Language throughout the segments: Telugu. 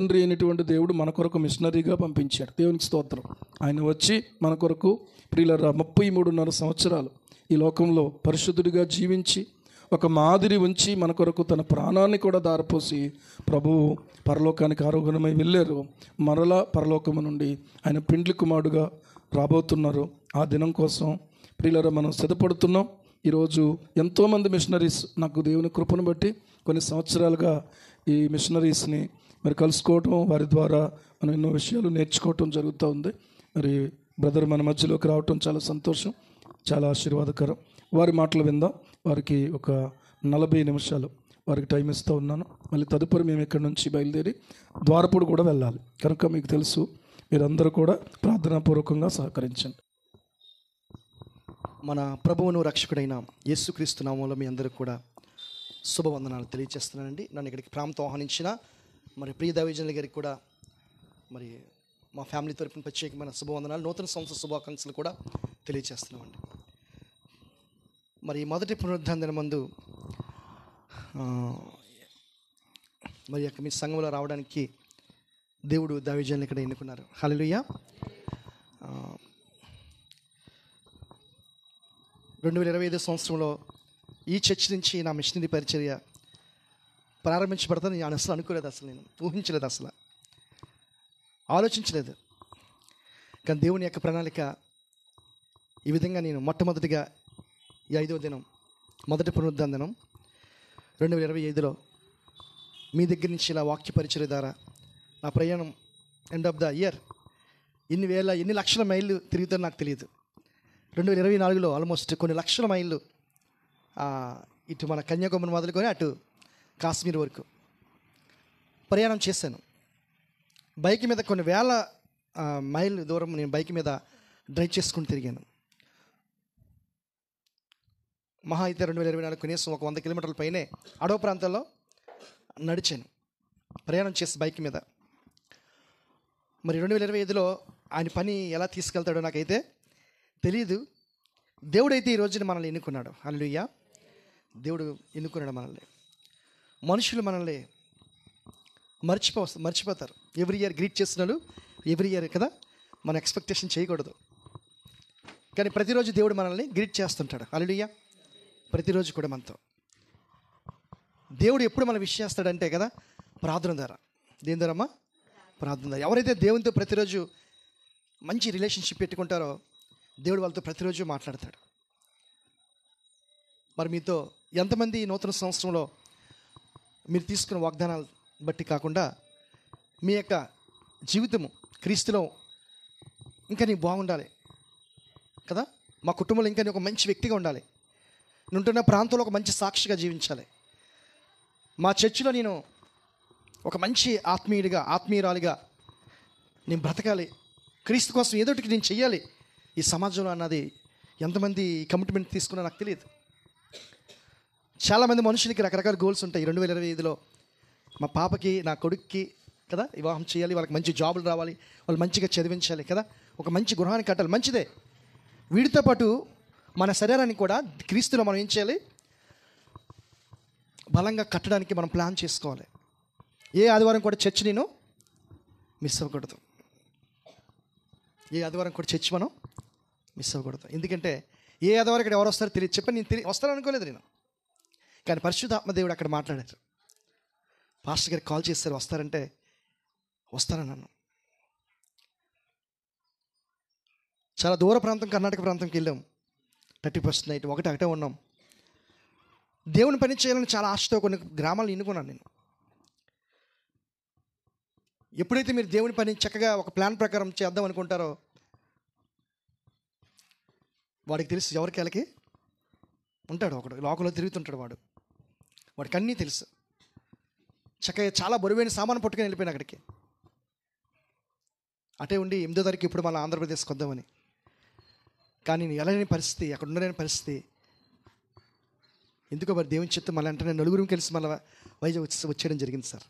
తండ్రి అయినటువంటి దేవుడు మన కొరకు మిషనరీగా పంపించాడు. దేవునికి స్తోత్రం. ఆయన వచ్చి మన కొరకు ప్రియులరా 33.5 సంవత్సరాలు ఈ లోకంలో పరిశుద్ధుడిగా జీవించి ఒక మాదిరి ఉంచి మన కొరకు తన ప్రాణాన్ని కూడా దారపోసి ప్రభువు పరలోకానికి ఆరోగ్యమై వెళ్ళారు. మరలా పరలోకము నుండి ఆయన పెండ్లి కుమారుడుగా రాబోతున్నారు. ఆ దినం కోసం ప్రియులరా మనం సిద్ధపడుతున్నాం. ఈరోజు ఎంతోమంది మిషనరీస్ నాకు దేవుని కృపను బట్టి కొన్ని సంవత్సరాలుగా ఈ మిషనరీస్ని మరి కలుసుకోవటం, వారి ద్వారా మనం ఎన్నో విషయాలు నేర్చుకోవటం జరుగుతూ ఉంది. మరి బ్రదర్ మన మధ్యలోకి రావటం చాలా సంతోషం, చాలా ఆశీర్వాదకరం. వారి మాటలు విందాం. వారికి ఒక 40 నిమిషాలు వారికి టైం ఇస్తూ ఉన్నాను. మళ్ళీ తదుపరి మేము ఇక్కడి నుంచి బయలుదేరి ద్వారపూడి కూడా వెళ్ళాలి కనుక మీకు తెలుసు, మీరందరూ కూడా ప్రార్థనాపూర్వకంగా సహకరించండి. మన ప్రభువును రక్షకుడైన యేసుక్రీస్తు నామములో మీ అందరూ కూడా శుభవందనాలు తెలియజేస్తున్నానండి. నన్ను ఇక్కడికి ప్రాంతం ఆహ్వానించిన మరి ప్రియ దైవజనుల గారికి కూడా మరి మా ఫ్యామిలీ తరపున ప్రత్యేకమైన శుభవందనాలు, నూతన సంవత్సర శుభాకాంక్షలు కూడా తెలియజేస్తున్నామండి. మరి మొదటి పునరుద్ధాన దినమందు మరి మీ సంఘంలో రావడానికి దేవుడు దైవజనులు ఇక్కడ ఎన్నుకున్నారు. హల్లెలూయా. 2025 సంవత్సరంలో ఈ చర్చ్ నుంచి నా మిషనరీ పరిచర్య ప్రారంభించబడతాను నేను అసలు అనుకోలేదు, నేను ఊహించలేదు, అసలు ఆలోచించలేదు. కానీ దేవుని యొక్క ప్రణాళిక ఈ విధంగా నేను మొట్టమొదటిగా ఈ 5వ దినం మొదటి పునరుద్ధాన దినం 2025లో మీ దగ్గర నుంచి ఇలా వాక్య పరిచర్య ద్వారా నా ప్రయాణం ఎండ్ ఆఫ్ ద ఇయర్ ఎన్ని లక్షల మైళ్ళు తిరుగుతారో నాకు తెలియదు. 2024లో ఆల్మోస్ట్ కొన్ని లక్షల మైళ్ళు ఇటు మన కన్యాకుమారి మొదలుకొని అటు కాశ్మీర్ వరకు ప్రయాణం చేశాను. బైక్ మీద కొన్ని వేల మైళ్ళు దూరం నేను బైక్ మీద డ్రైవ్ చేసుకుని తిరిగాను. మహా అయితే 2024 కనీసం ఒక 100 కిలోమీటర్ల పైనే అడవి ప్రాంతాల్లో నడిచాను, ప్రయాణం చేసి బైక్ మీద. మరి 2025లో ఆయన పని ఎలా తీసుకెళ్తాడో నాకైతే తెలియదు. దేవుడైతే ఈ రోజున మనల్ని ఎన్నుకున్నాడు. హల్లెలూయా. దేవుడు ఎన్నుకున్నాడు మనల్ని. మనుషులు మనల్ని మర్చిపోతారు. ఎవ్రీ ఇయర్ గ్రీట్ చేస్తున్నాడు, ఎవ్రీ ఇయర్ కదా, మన ఎక్స్పెక్టేషన్ చేయకూడదు. కానీ ప్రతిరోజు దేవుడు మనల్ని గ్రీట్ చేస్తుంటాడు. హల్లెలూయా. ప్రతిరోజు కూడా మనతో దేవుడు ఎప్పుడు మన విష్ చేస్తాడంటే కదా, ప్రార్థన ద్వారా. దేని ద్వారమ్మా? ప్రార్థన ద్వారా. ఎవరైతే దేవునితో ప్రతిరోజు మంచి రిలేషన్షిప్ పెట్టుకుంటారో దేవుడు వాళ్ళతో ప్రతిరోజు మాట్లాడతాడు. మరి మీతో ఎంతమంది నూతన సంవత్సరంలో మీరు తీసుకున్న వాగ్దానాలు బట్టి కాకుండా మీ యొక్క జీవితము క్రీస్తులో ఇంకా నీ బాగుండాలి కదా, మా కుటుంబంలో ఇంకా నీ ఒక మంచి వ్యక్తిగా ఉండాలి, నేను ఉంటున్న ప్రాంతంలో ఒక మంచి సాక్షిగా జీవించాలి, మా చర్చిలో నేను ఒక మంచి ఆత్మీయురాలిగా నేను బ్రతకాలి, క్రీస్తు కోసం ఏదో ఒకటి నేను చెయ్యాలి ఈ సమాజంలో అన్నది ఎంతమంది కమిట్మెంట్ తీసుకున్నా నాకు తెలియదు. చాలామంది మనుషులకి రకరకాల గోల్స్ ఉంటాయి. 2025లో మా పాపకి, నా కొడుక్కి కదా వివాహం చేయాలి, వాళ్ళకి మంచి జాబులు రావాలి, వాళ్ళు మంచిగా చదివించాలి కదా, ఒక మంచి గృహాన్ని కట్టాలి, మంచిదే. వీటితో పాటు మన శరీరాన్ని కూడా క్రీస్తులో మనం ఏం చేయాలి, బలంగా కట్టడానికి మనం ప్లాన్ చేసుకోవాలి. ఏ ఆదివారం కూడా చర్చ్ నేను మిస్ అవ్వకూడదు. ఏ ఆదివారం కూడా చర్చ్ మనం మిస్ అవ్వకూడదు. ఎందుకంటే ఏ ఆదివారం ఇక్కడ ఎవరు వస్తారో తెలియదు. చెప్పని నేను వస్తాననుకోలేదు నేను, కానీ పరిశుద్ధాత్మ దేవుడు అక్కడ మాట్లాడారు. పాస్టర్ గారికి కాల్ చేశారు, వస్తారంటే వస్తానన్నాను. చాలా దూర ప్రాంతం, కర్ణాటక ప్రాంతంకి వెళ్ళాం. 30% నైట్ ఒకటే ఉన్నాం. దేవుని పని చేయాలని చాలా ఆశతో కొన్ని గ్రామాలు ఎన్నుకున్నాను నేను. ఎప్పుడైతే మీరు దేవుని పని చక్కగా ఒక ప్లాన్ ప్రకారం చేద్దాం అనుకుంటారో వాడికి తెలుసు, ఎవరికి వాళ్ళకి ఉంటాడు ఒకడు లోకంలో తిరుగుతుంటాడు, వాడికి అన్నీ తెలుసు. చక్కగా చాలా బరువైన సామాను పట్టుకొని వెళ్ళిపోయాను అక్కడికి. అటే ఉండి 8వ తారీఖు ఇప్పుడు మళ్ళీ ఆంధ్రప్రదేశ్కి వద్దామని. కానీ నేను వెళ్ళలేని పరిస్థితి, అక్కడ ఉండలేని పరిస్థితి. ఎందుకో మరి దేవుని చిత్తం మళ్ళీ అంటే నేను నలుగురం కలిసి మళ్ళీ వైజాగ్ వచ్చేయడం జరిగింది సార్.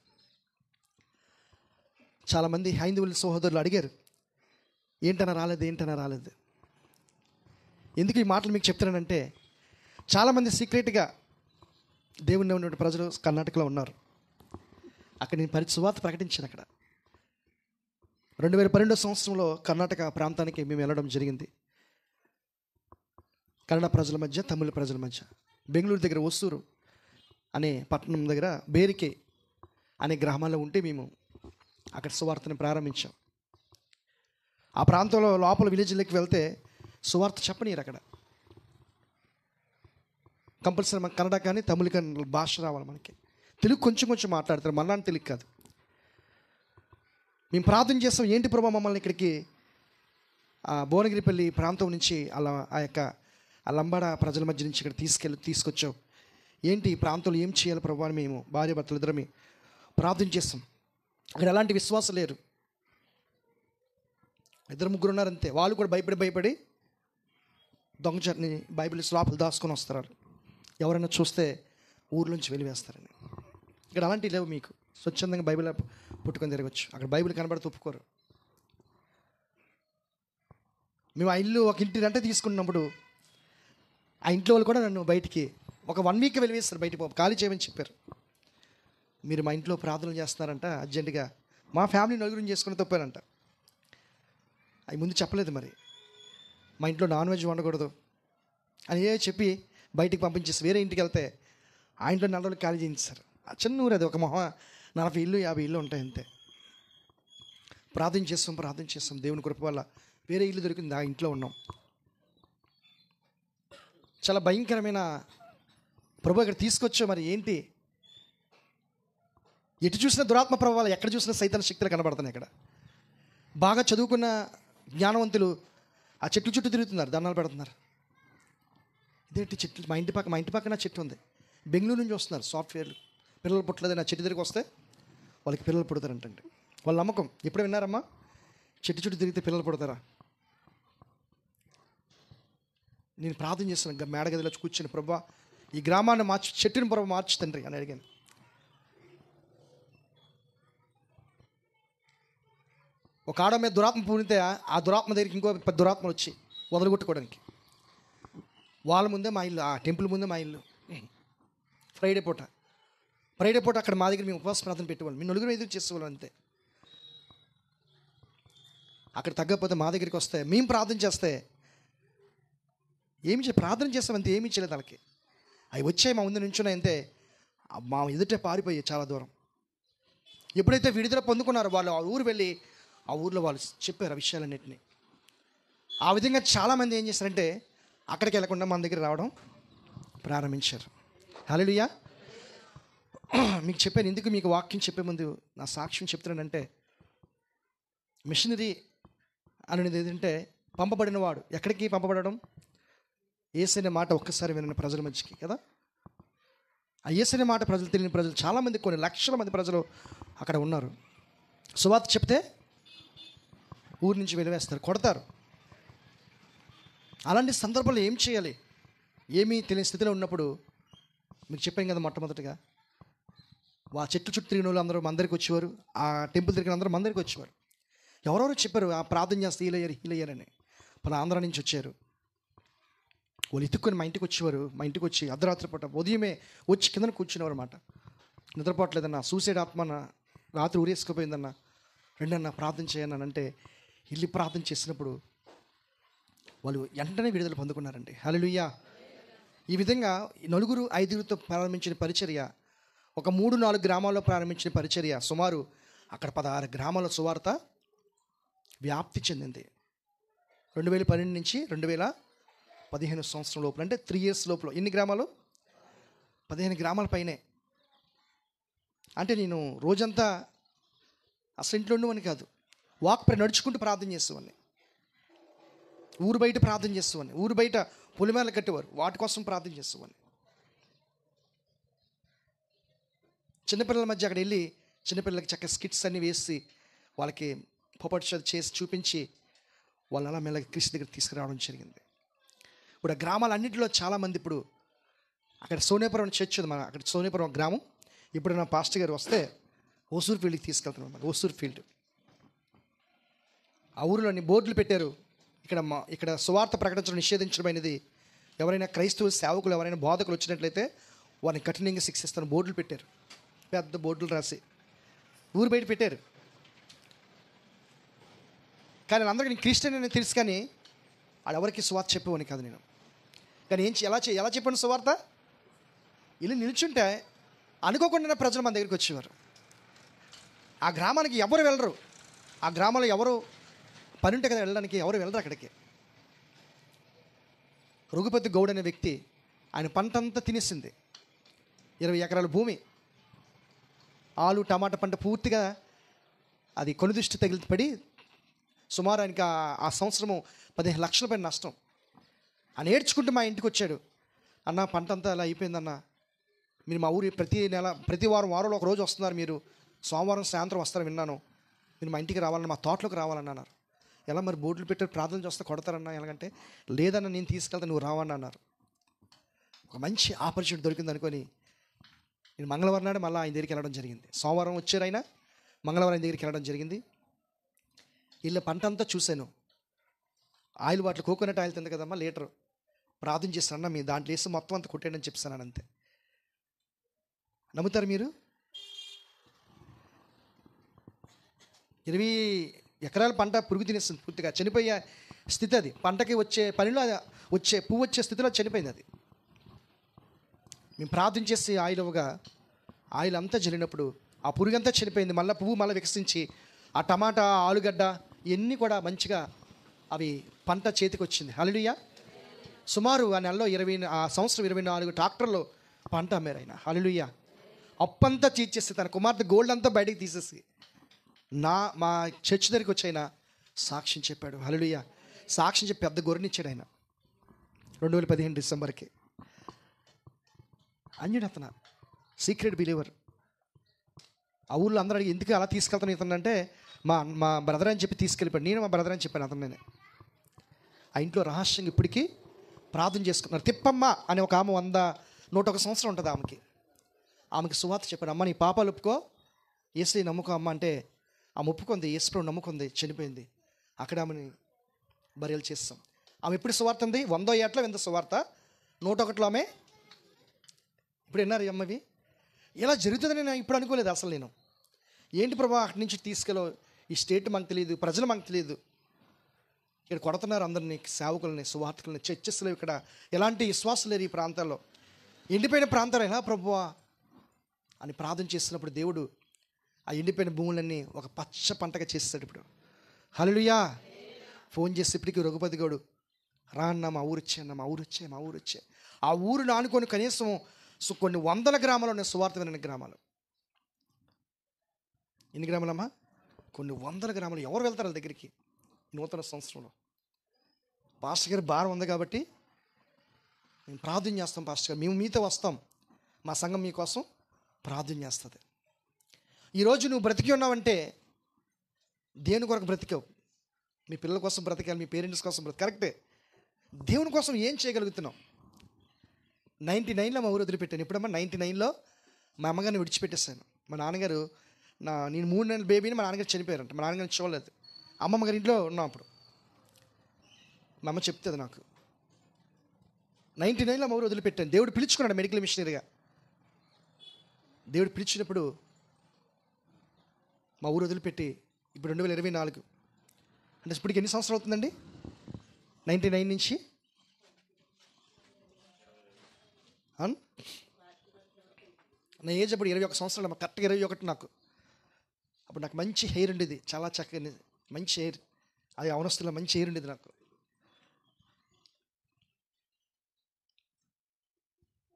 చాలామంది హైందవుల సహోదరులు అడిగారు, ఏంటన్నా రాలేదు. ఎందుకు ఈ మాటలు మీకు చెప్తున్నానంటే, చాలామంది సీక్రెట్గా దేవుని ఉన్నటువంటి ప్రజలు కర్ణాటకలో ఉన్నారు. అక్కడ నేను సువార్త ప్రకటించాను. అక్కడ 2012 సంవత్సరంలో కర్ణాటక ప్రాంతానికి మేము వెళ్ళడం జరిగింది. కన్నడ ప్రజల మధ్య, తమిళ ప్రజల మధ్య. బెంగళూరు దగ్గర ఒసూరు అనే పట్టణం దగ్గర బేరికే అనే గ్రామాల్లో ఉంటే మేము అక్కడ సువార్తను ప్రారంభించాం. ఆ ప్రాంతంలో లోపల విలేజ్లోకి వెళ్తే సువార్త చెప్పనీరు. అక్కడ కంపల్సరీ మనకు కన్నడ కానీ తమిళ కానీ భాష రావాలి. మనకి తెలుగు కొంచెం కొంచెం మాట్లాడతారు, మళ్ళీ తెలుగు కాదు. మేము ప్రార్థన చేస్తాం, ఏంటి ప్రభా మమ్మల్ని ఇక్కడికి ఆ భువనగిరిపల్లి ప్రాంతం నుంచి అలా ఆ లంబాడ ప్రజల మధ్య నుంచి ఇక్కడ తీసుకొచ్చావు, ఏంటి ఈ ప్రాంతంలో ఏం చేయాలి ప్రభా అని మేము భార్య భర్తలు ఇద్దరమే ప్రార్థన చేస్తాం. అక్కడ ఎలాంటి విశ్వాసం లేరు, 2-3 ఉన్నారు అంతే. వాళ్ళు కూడా భయపడి దొంగచట్ని బైబిల్ లోపల దాచుకొని వస్తారు. ఎవరైనా చూస్తే ఊర్లోంచి వెలివేస్తారని. ఇక్కడ అలాంటివి లేవు. మీకు స్వచ్ఛందంగా బైబిల్ పుట్టుకొని తిరగచ్చు. అక్కడ బైబిల్ కనబడితే ఒప్పుకోరు. మేము ఆ ఇల్లు ఒక ఇంటి రెంట తీసుకున్నప్పుడు ఆ ఇంట్లో వాళ్ళు కూడా నన్ను బయటికి ఒక 1 వీక్ వెలివేస్తారు, బయటికి ఖాళీ చేయమని చెప్పారు. మీరు మా ఇంట్లో ప్రార్థనలు చేస్తున్నారంట, అర్జెంటుగా మా ఫ్యామిలీ నలుగురిని చేసుకుని తప్పారంట. అవి ముందు చెప్పలేదు. మరి మా ఇంట్లో నాన్ వెజ్ వండకూడదు అని చెప్పి బయటికి పంపించేసి వేరే ఇంటికి వెళ్తే ఆ ఇంట్లో 4 రోజులు ఖాళీ చేయించారు. ఆ చిన్న ఊరు అది, ఒక 40 ఇల్లు 50 ఇల్లు ఉంటాయి అంతే. ప్రార్థన చేస్తాం. దేవుని కృప వల్ల వేరే ఇల్లు దొరికింది, ఆ ఇంట్లో ఉన్నాం. చాలా భయంకరమైన ప్రభు ఇక్కడ తీసుకొచ్చా. మరి ఏంటి, ఎటు చూసిన దురాత్మ ప్రభావాలు, ఎక్కడ చూసిన సైతాన శక్తులు కనబడుతున్నాయి. ఇక్కడ బాగా చదువుకున్న జ్ఞానవంతులు ఆ చెట్టు చుట్టూ తిరుగుతున్నారు, దండాలు పెడుతున్నారు. ఇదేంటి చెట్లు, మా ఇంటి పక్కన చెట్టు ఉంది, బెంగళూరు నుంచి వస్తున్నారు సాఫ్ట్వేర్లు, పిల్లలు పుట్టలేదు. నా చెట్టు దగ్గరికి వస్తే వాళ్ళకి పిల్లలు పుడతారంటండి. వాళ్ళ నమ్మకం. ఎప్పుడు విన్నారమ్మా, చెట్టు చుట్టూ తిరిగితే పిల్లలు పుడతారా? నేను ప్రార్థన చేస్తాను, మేడగదిలో కూర్చొని, ప్రభా ఈ గ్రామాన్ని మార్చి, చెట్టుని ప్రభు మార్చి తండ్రి అని అడిగాను. ఒక ఆడ మీద దురాత్మ పూనితే ఆ దురాత్మ దగ్గరికి ఇంకో 10 దురాత్మలు వచ్చి వదలగొట్టుకోవడానికి. వాళ్ళ ముందే మా ఇల్లు, ఆ టెంపుల్ ముందే మా ఇల్లు. ఫ్రైడే పూట అక్కడ మా దగ్గర మేము ఉపవాస ప్రార్థన పెట్టేవాళ్ళం. మేము 4 ఎదురు చేసేవాళ్ళం అంతే. అక్కడ తగ్గకపోతే మా దగ్గరికి వస్తే మేము ప్రార్థన చేస్తే ప్రార్థన చేస్తామంతే, ఏమీ చేయలేదు వాళ్ళకి. అవి వచ్చాయి మా ముందు నుంచున్నాయి అంతే. మా ఎదుటే పారిపోయాయి చాలా దూరం. ఎప్పుడైతే విడుదల పొందుకున్నారో వాళ్ళు ఆ ఊరు వెళ్ళి ఆ ఊర్లో వాళ్ళు చెప్పారు ఆ విషయాలన్నింటినీ. ఆ విధంగా చాలామంది ఏం చేశారంటే అక్కడికి వెళ్ళకుండా మన దగ్గర రావడం ప్రారంభించారు. హల్లెలూయా. మీకు చెప్పాను, ఎందుకు మీకు వాక్యం చెప్పే ముందు నా సాక్ష్యం చెప్తున్నానంటే, మిషనరీ అనేది ఏంటంటే పంపబడిన వాడు. ఎక్కడికి పంపబడడం? యేసనే మాట ఒక్కసారి విన్న ప్రజల మధ్యకి కదా. ఆ యేసనే మాట ప్రజలు తెలియని ప్రజలు చాలామంది, కొన్ని లక్షల మంది ప్రజలు అక్కడ ఉన్నారు. సువార్త చెప్తే ఊరి నుంచి వెలివేస్తారు, కొడతారు. అలాంటి సందర్భంలో ఏం చేయాలి? ఏమీ తెలియని స్థితిలో ఉన్నప్పుడు మీకు చెప్పాం కదా, మొట్టమొదటిగా ఆ చెట్టు చుట్టూ తిరిగిన వాళ్ళు అందరూ మందరికి వచ్చేవారు, ఆ టెంపుల్ తిరిగిన అందరూ మందరికి వచ్చేవారు. ఎవరెవరో చెప్పారు ఆ ప్రార్థన చేస్తే హీలయ్యారని. మన ఆంధ్ర నుంచి వచ్చారు. వాళ్ళు ఎత్తుక్కొని మా ఇంటికి వచ్చేవారు. మా ఇంటికి వచ్చి అర్ధరాత్రి పూట ఉదయమే వచ్చి కిందన కూర్చునేవారు అన్నమాట. నిద్రపోవట్లేదన్నా, సూసైడ్ ఆత్మన్న, రాత్రి ఊరేసుకుపోయిందన్న, రెండన్నా ప్రార్థన చేయను అంటే వెళ్ళి ప్రార్థన చేసినప్పుడు వాళ్ళు వెంటనే విడుదల పొందుకున్నారండి. హల్లెలూయా. ఈ విధంగా 4-5తో ప్రారంభించిన పరిచర్య, ఒక 3-4 గ్రామాల్లో ప్రారంభించిన పరిచర్య, సుమారు అక్కడ 16 గ్రామాల సువార్త వ్యాప్తి చెందింది. 2012 నుంచి 2015 సంవత్సరం లోపల, అంటే 3 years లోపల. ఎన్ని గ్రామాలు? 15 గ్రామాల పైనే. అంటే నేను రోజంతా అసలు ఇంట్లో ఉండేవాడిని కాదు, నడుచుకుంటూ ప్రార్థన చేసేవాడిని. ఊరు బయట ప్రార్థన చేసేవాడిని. ఊరు బయట పొలిమేరలు కట్టేవారు, వాటి కోసం ప్రార్థన చేసేవాడిని. చిన్నపిల్లల మధ్య అక్కడ వెళ్ళి చిన్నపిల్లలకి చక్కగా స్కిట్స్ అన్నీ వేసి వాళ్ళకి పొపట్ చేసి చూపించి వాళ్ళని అలా మెల్లగా క్రీస్తు దగ్గర తీసుకురావడం జరిగింది. ఇప్పుడు ఆ గ్రామాలన్నింటిలో చాలామంది, ఇప్పుడు అక్కడ సోనేపురం చర్చ్ ఉంది, మన అక్కడ సోనేపురం గ్రామం. ఇప్పుడు నా పాస్టర్ గారు వస్తే ఓసూర్ ఫీల్డ్కి తీసుకెళ్తున్నాం అన్నమాట. ఓసూర్ ఫీల్డ్ ఆ ఊరిలోని బోర్డులు పెట్టారు. ఇక్కడ సువార్త ప్రకటించడం నిషేధించడమైనది. ఎవరైనా క్రైస్తవ సేవకులు, ఎవరైనా బోధకులు వచ్చినట్లయితే వారిని కఠినంగా శిక్షిస్తాను బోర్డులు పెట్టారు. పెద్ద బోర్డులు రాసి ఊరు బయట పెట్టారు. కానీ అందరికీ నేను క్రిస్టియన్ అని తెలుసు, కానీ ఎవరికి సువార్త చెప్పేవాడిని కాదు నేను. కానీ ఎలా చెప్పాను సువార్త? ఇలా నిల్చుంటే అనుకోకుండా ప్రజలు మన దగ్గరికి వచ్చేవారు. ఆ గ్రామానికి ఎవరు వెళ్ళరు, ఆ గ్రామంలో ఎవరు పని ఉంటే కదా వెళ్ళడానికి, ఎవరు వెళ్ళరు అక్కడికి. రఘుపతి గౌడ్ అనే వ్యక్తి, ఆయన పంట అంతా తినేసింది. 20 ఎకరాల భూమి, ఆలు టమాటా పంట పూర్తిగా అది కొనుదృష్టి పడి సుమారు ఆయనకి ఆ సంవత్సరము 15 లక్షల పైన నష్టం. ఆయన ఏడ్చుకుంటూ మా ఇంటికి వచ్చాడు. అన్న, పంట అంతా అలా అయిపోయిందన్న, మీరు మా ఊరి ప్రతి వారంలో ఒక రోజు వస్తున్నారు, మీరు సోమవారం సాయంత్రం వస్తారని విన్నాను, మీరు మా ఇంటికి రావాలన్నా, మా తోటలోకి రావాలన్నా అన్నారు. ఎలా మరి బోర్డులు పెట్టి ప్రార్థన చేస్తే కొడతారన్నా, ఎలాగంటే లేదన్నా నేను తీసుకెళ్తా, నువ్వు రావన్నా అన్నారు. ఒక మంచి ఆపర్చునిటీ దొరికింది అనుకొని నేను మంగళవారం నాడు మళ్ళీ ఆయన దగ్గరికి వెళ్ళడం జరిగింది. సోమవారం వచ్చారు ఆయన, మంగళవారం ఆయన దగ్గరికి వెళ్ళడం జరిగింది. వీళ్ళ పంట అంతా చూశాను. ఆయిల్ బాటిల్, కోకోనట్ ఆయిల్ తింది కదమ్మా లీటరు, ప్రార్థన చేస్తానన్నా మీ దాంట్లో వేసి మొత్తం అంతా కొట్టేయడం అని చెప్పాను. అంతే. నమ్ముతారు మీరు? 20 ఎకరాల పంట పురుగు తినేస్తుంది, పూర్తిగా చనిపోయే స్థితి అది. పంటకి వచ్చే పనిలో పువ్వు వచ్చే స్థితిలో చనిపోయింది అది. మేము ప్రార్థన చేసి ఆయిల్ అంతా జరిగినప్పుడు ఆ పురుగు అంతా చనిపోయింది. మళ్ళీ పువ్వు మళ్ళీ వికసించి ఆ టమాటా, ఆలుగడ్డ ఇవన్నీ కూడా మంచిగా అవి పంట చేతికి వచ్చింది. హల్లెలూయా. సుమారు ఆ నెలలో ఆ సంవత్సరం 24 ట్రాక్టర్లు పంట అమ్మారు ఆయన. హల్లెలూయా. అప్పంతా తీర్చేసి తన కుమార్తె గోల్డ్ అంతా బయటికి తీసేసి మా చర్చ్ దగ్గరికి వచ్చి ఆయన సాక్ష్యం చెప్పాడు. హల్లెలూయా. సాక్ష్యం చెప్పి పెద్ద గొర్రెనిచ్చాడు ఆయన 2015 డిసెంబర్కి. అన్యుడు అతను, సీక్రెట్ బిలీవర్. ఆ ఊళ్ళో అందరూ అడిగి ఎందుకు అలా తీసుకెళ్తాను ఇతనంటే మా బ్రదర్ అని చెప్పి తీసుకెళ్ళిపోయాడు. నేను మా బ్రదర్ అని చెప్పాను అతను. నేనే ఆ ఇంట్లో రహస్యంగా ఇప్పటికీ ప్రార్థన చేసుకున్నారు. తిప్పమ్మ అనే ఒక ఆమె 101 సంవత్సరం ఉంటుంది ఆమెకి సువార్త చెప్పాను. అమ్మ, నీ పాపాలు ఒప్పుకో, యేసుని నమ్ముకో అమ్మ అంటే ఆమె ఒప్పుకుంది, యేసు నమ్ముకుంది, చనిపోయింది. అక్కడ ఆమెని బరియలు చేస్తాం. ఆమె ఎప్పుడు సువార్త ఉంది? 100 ఏట్లో వింద సువార్త, 101లో ఆమె. ఇప్పుడు విన్నారు అమ్మవి? ఇలా జరుగుతుందని నేను ఇప్పుడు అనుకోలేదు అసలు. నేను ఏంటి ప్రభా అక్కడి నుంచి తీసుకెళ్ళో, ఈ స్టేట్ మనకు తెలియదు, ప్రజలు మనకు తెలియదు, ఇక్కడ కొడుతున్నారు అందరినీ, సేవకులని, సువార్తకులని, చర్చెస్లో ఇక్కడ ఎలాంటి విశ్వాసం లేరు ఈ ప్రాంతాల్లో, ఎండిపోయిన ప్రాంతాలైనా ప్రభువా అని ప్రార్థన చేస్తున్నప్పుడు దేవుడు ఆ ఎండిపోయిన భూములన్నీ ఒక పచ్చ పంటగా చేస్తాడు. ఇప్పుడు హల్లెలూయా. ఫోన్ చేసి ఇప్పటికీ రఘుపతి గౌడు, రా అన్న, మా ఊరు వచ్చే. ఆ ఊరును ఆనుకొని కనీసం కొన్ని 100 గ్రామాలు ఉన్నాయి సువార్త వినని గ్రామాలు. ఎన్ని గ్రామాలమ్మా? కొన్ని 100 గ్రామాలు. ఎవరు వెళ్తారు వాళ్ళ దగ్గరికి నూతన సంవత్సరంలో? పాస్టర్ గారి భారం ఉంది కాబట్టి మేము ప్రార్థన చేస్తాం. పాస్టర్ గారు, మేము మీతో వస్తాం, మా సంఘం మీకోసం ప్రార్థన చేస్తుంది. ఈరోజు నువ్వు బ్రతికి ఉన్నావంటే దేవుని కొరకు బ్రతికావు. మీ పిల్లల కోసం బ్రతికాలి, మీ పేరెంట్స్ కోసం కరెక్టే. దేవుని కోసం ఏం చేయగలుగుతున్నావు? 99లో మా ఊరు వదిలిపెట్టాను. ఎప్పుడమ్మా? 99లో మా అమ్మగారిని విడిచిపెట్టేశాను. మా నాన్నగారు నేను 3 నెలల బేబీని మా నాన్నగారు చనిపోయారంట. మా నాన్నగారిని చూడలేదు. అమ్మమ్మ గారి ఇంట్లో ఉన్నాం అప్పుడు. మా అమ్మ చెప్తుంది నాకు. 99లో మా ఊరు వదిలిపెట్టాను. దేవుడు పిలుచుకున్నాడు మెడికల్ మిషనరీగా. దేవుడు పిలిచినప్పుడు మా ఊరు వదిలిపెట్టి ఇప్పుడు 2024 అంటే ఇప్పటికి ఎన్ని సంవత్సరాలు అవుతుందండి? 99 నుంచి నా ఏజ్ అప్పుడు 21 సంవత్సరాలు, కరెక్ట్గా 21 నాకు. అప్పుడు నాకు మంచి హెయిర్ ఉండేది, చాలా చక్కగా మంచి హెయిర్, అది అవనస్తులో మంచి హెయిర్ ఉండేది నాకు.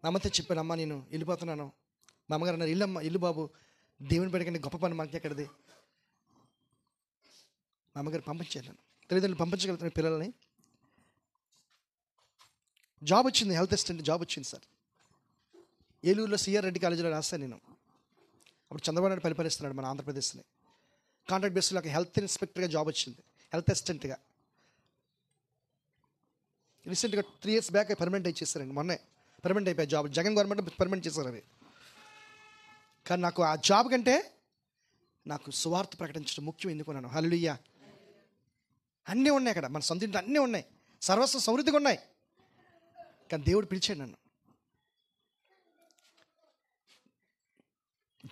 మా అమ్మతో చెప్పాను, అమ్మ నేను వెళ్ళిపోతున్నాను. మా అమ్మగారు అన్నారు, ఇల్లు బాబు, దేవుని పెడకండి, గొప్ప పని మనకి ఎక్కడిది. మా అమ్మగారు పంపించాను. తల్లిదండ్రులు పంపించగలుగుతున్న పిల్లల్ని. జాబ్ వచ్చింది, హెల్త్ అసిస్టెంట్ జాబ్ వచ్చింది సార్. ఏలూరులో సిఆర్ రెడ్డి కాలేజీలో రాస్తాను నేను. అప్పుడు చంద్రబాబు నాయుడు పరిపాలిస్తున్నాడు మన ఆంధ్రప్రదేశ్ని. కాంట్రాక్ట్ బేస్లో నాకు హెల్త్ ఇన్స్పెక్టర్గా జాబ్ వచ్చింది, హెల్త్ అసిస్టెంట్గా. రీసెంట్గా 3 years బ్యాక్ పర్మనెంట్ ఇచ్చేస్తారండి. మొన్నే పర్మనెంట్ అయిపోయాయి జాబ్. జగన్ గవర్నమెంట్ పర్మనెంట్ చేశారు అవి. కానీ నాకు ఆ జాబ్ కంటే నాకు సువార్త ప్రకటించడం ముఖ్యం ఎందుకున్నాను. హల్లెలూయా. అన్నీ ఉన్నాయి అక్కడ, మన సొంత ఇంట్లో అన్నీ ఉన్నాయి, సర్వస్వ సమృద్ధిగా ఉన్నాయి. కానీ దేవుడు పిలిచాడు నన్ను.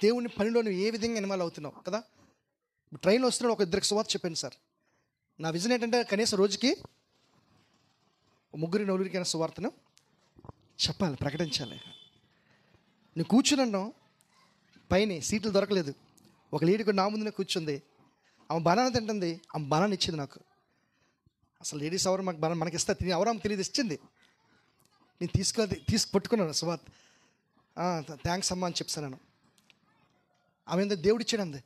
దేవుని పనిలో నువ్వు ఏ విధంగా ఇన్వాల్వ్ అవుతున్నావు కదా. ట్రైన్లో వస్తున్నాడు, ఒక 2 సువార్త చెప్పాను సార్. నా విజన్ ఏంటంటే కనీసం రోజుకి 3-4 సువార్తను చెప్పాలి, ప్రకటించాలి. నేను కూర్చున్నాను, పైన సీట్లు దొరకలేదు, ఒక లేడీ కూడా నా ముందునే కూర్చుంది. ఆమె బనానా తింటుంది, ఆమె బనానా ఇచ్చింది నాకు. అసలు లేడీస్ ఎవరు మాకు బనానా మనకి ఇస్తా, తిని ఎవరు ఆమె తెలియదు, ఇచ్చింది. నేను పట్టుకున్నాను సువార్త. థ్యాంక్స్ అమ్మా అని చెప్తాను. ఆమె ఏందో దేవుడు ఇచ్చాడు అంది.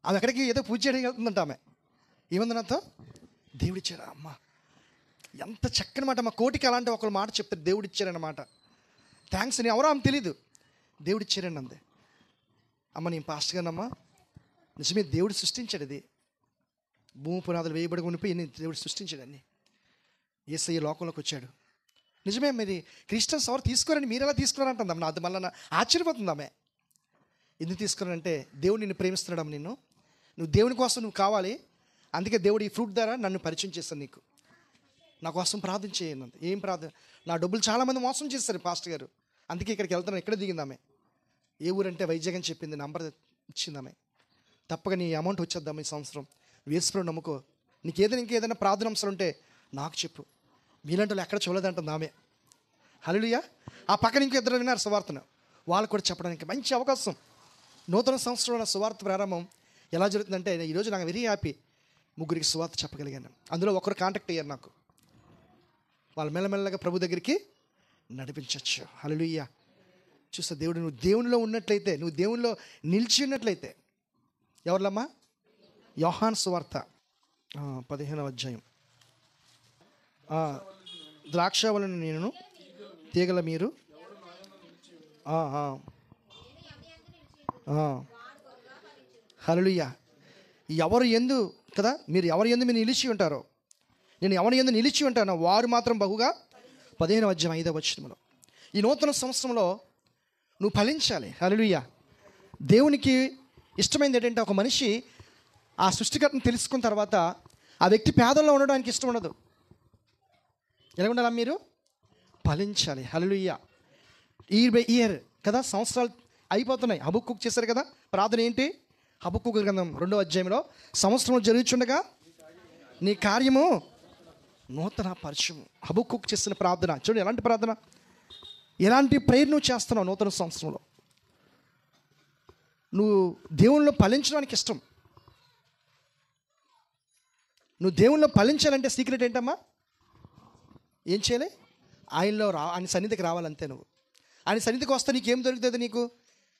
ఆమె ఎక్కడికి ఏదో పూజ చేయడానికి వెళ్తుందంట. ఆమె ఏముంది నాతో, దేవుడు ఇచ్చాడా అమ్మ, ఎంత చక్కని మాట. మా కోటికి అలాంటి ఒకరు మాట చెప్తారు, దేవుడు ఇచ్చారన్నమాట. థ్యాంక్స్ అని ఎవరో ఆమె తెలీదు, దేవుడు ఇచ్చారండి అంది. అమ్మ నేను పాస్టర్ గానమ్మా, నిజమే దేవుడు సృష్టించాడు, ఇది భూమి పునాదులు వేయబడి ఉండిపోయి దేవుడు సృష్టించాడు అన్నీ. యేసయ్య లోకంలోకి వచ్చాడు. నిజమే, మరి క్రిస్టియన్స్ ఎవరు తీసుకోరని మీరు ఎలా తీసుకోరంటుంది అమ్మ. అది మళ్ళీ ఆశ్చర్యపోతుంది ఆమె. ఎందుకు తీసుకోరంటే దేవుడు నిన్ను ప్రేమిస్తున్నాడు, నువ్వు దేవుని కోసం నువ్వు కావాలి, అందుకే దేవుడు ఈ ఫ్రూట్ ద్వారా నన్ను పరిచయం చేస్తాను, నీకు నా కోసం ప్రార్థన చేయను. ఏం ప్రార్థన, నా డబ్బులు చాలామంది మోసం చేస్తారు పాస్టర్ గారు, అందుకే ఇక్కడికి వెళ్తున్నాను. ఎక్కడ దిగింది ఆమె, ఏ ఊరంటే వైజాగ్ అని చెప్పింది, నంబర్ ఇచ్చింది ఆమె. తప్పక నీ అమౌంట్ వచ్చేద్దాం ఈ సంవత్సరం, యేసుప్రభువు నమ్ముకో, నీకు ఇంకేదైనా ప్రార్థన అంశాలు ఉంటే నాకు చెప్పు, మీలాంటి వాళ్ళు ఎక్కడ చూడలేదంటుంది ఆమె. హల్లెలూయా. ఆ పక్కన ఇంకో 2 విన్నారు సువార్తను, వాళ్ళు కూడా చెప్పడానికి మంచి అవకాశం. నూతన సంవత్సరంలో సువార్త ప్రారంభం ఎలా జరుగుతుందంటే, ఈరోజు నాకు వెరీ హ్యాపీ, 3 సువార్త చెప్పగలిగాను. అందులో ఒకరు కాంటాక్ట్ అయ్యారు నాకు, వాళ్ళు మెల్లమెల్లగా ప్రభు దగ్గరికి నడిపించవచ్చు. హల్లెలూయా. చూస్తా దేవుడు, నువ్వు దేవునిలో ఉన్నట్లయితే, నువ్వు దేవునిలో నిలిచి ఉన్నట్లయితే. ఎవరిలమ్మా? యోహాను సువార్త 15వ అధ్యాయం. ద్రాక్షవలను నేను, తీగల మీరు. హల్లెలూయా. ఎవరు ఎందు కదా, మీరు ఎవరి యందు మీరు నిలిచి ఉంటారో, నేను ఎవరి యందు నిలిచి ఉంటానో వారు మాత్రం బహుగా. 15వ అధ్యాయం 5వ వచనంలో. ఈ నూతన సంవత్సరంలో నువ్వు ఫలించాలి. హల్లెలూయా. దేవునికి ఇష్టమైనది ఏంటంటే, ఒక మనిషి ఆ సృష్టికర్తను తెలుసుకున్న తర్వాత ఆ వ్యక్తి పేదల్లో ఉండడానికి ఇష్టం ఉండదు. ఎలా ఉండాలా? మీరు ఫలించాలి. హల్లెలూయా. ఇయర్ బై ఇయర్ కదా, సంవత్సరాలు అయిపోతున్నాయి. హబక్కూకు చేశారు కదా ప్రార్థన. ఏంటి? హబక్కూకు గ్రంథం 2వ అధ్యాయంలో, సంవత్సరం జరుగుతుండగా నీ కార్యము నూతన పరిచయము. హబక్కూకు చేసిన ప్రార్థన చూడండి, ఎలాంటి ప్రార్థన, ఎలాంటి ప్రేయర్ నువ్వు చేస్తున్నావు నూతన సంవత్సరంలో. నువ్వు దేవునిలో ఫలించడానికి ఇష్టం. నువ్వు దేవునిలో ఫలించాలంటే సీక్రెట్ ఏంటమ్మా? ఏం చేయాలి? ఆయన సన్నిధికి రావాలంతే. నువ్వు ఆయన సన్నిధికి వస్తే నీకేం దొరుకుతుంది? నీకు,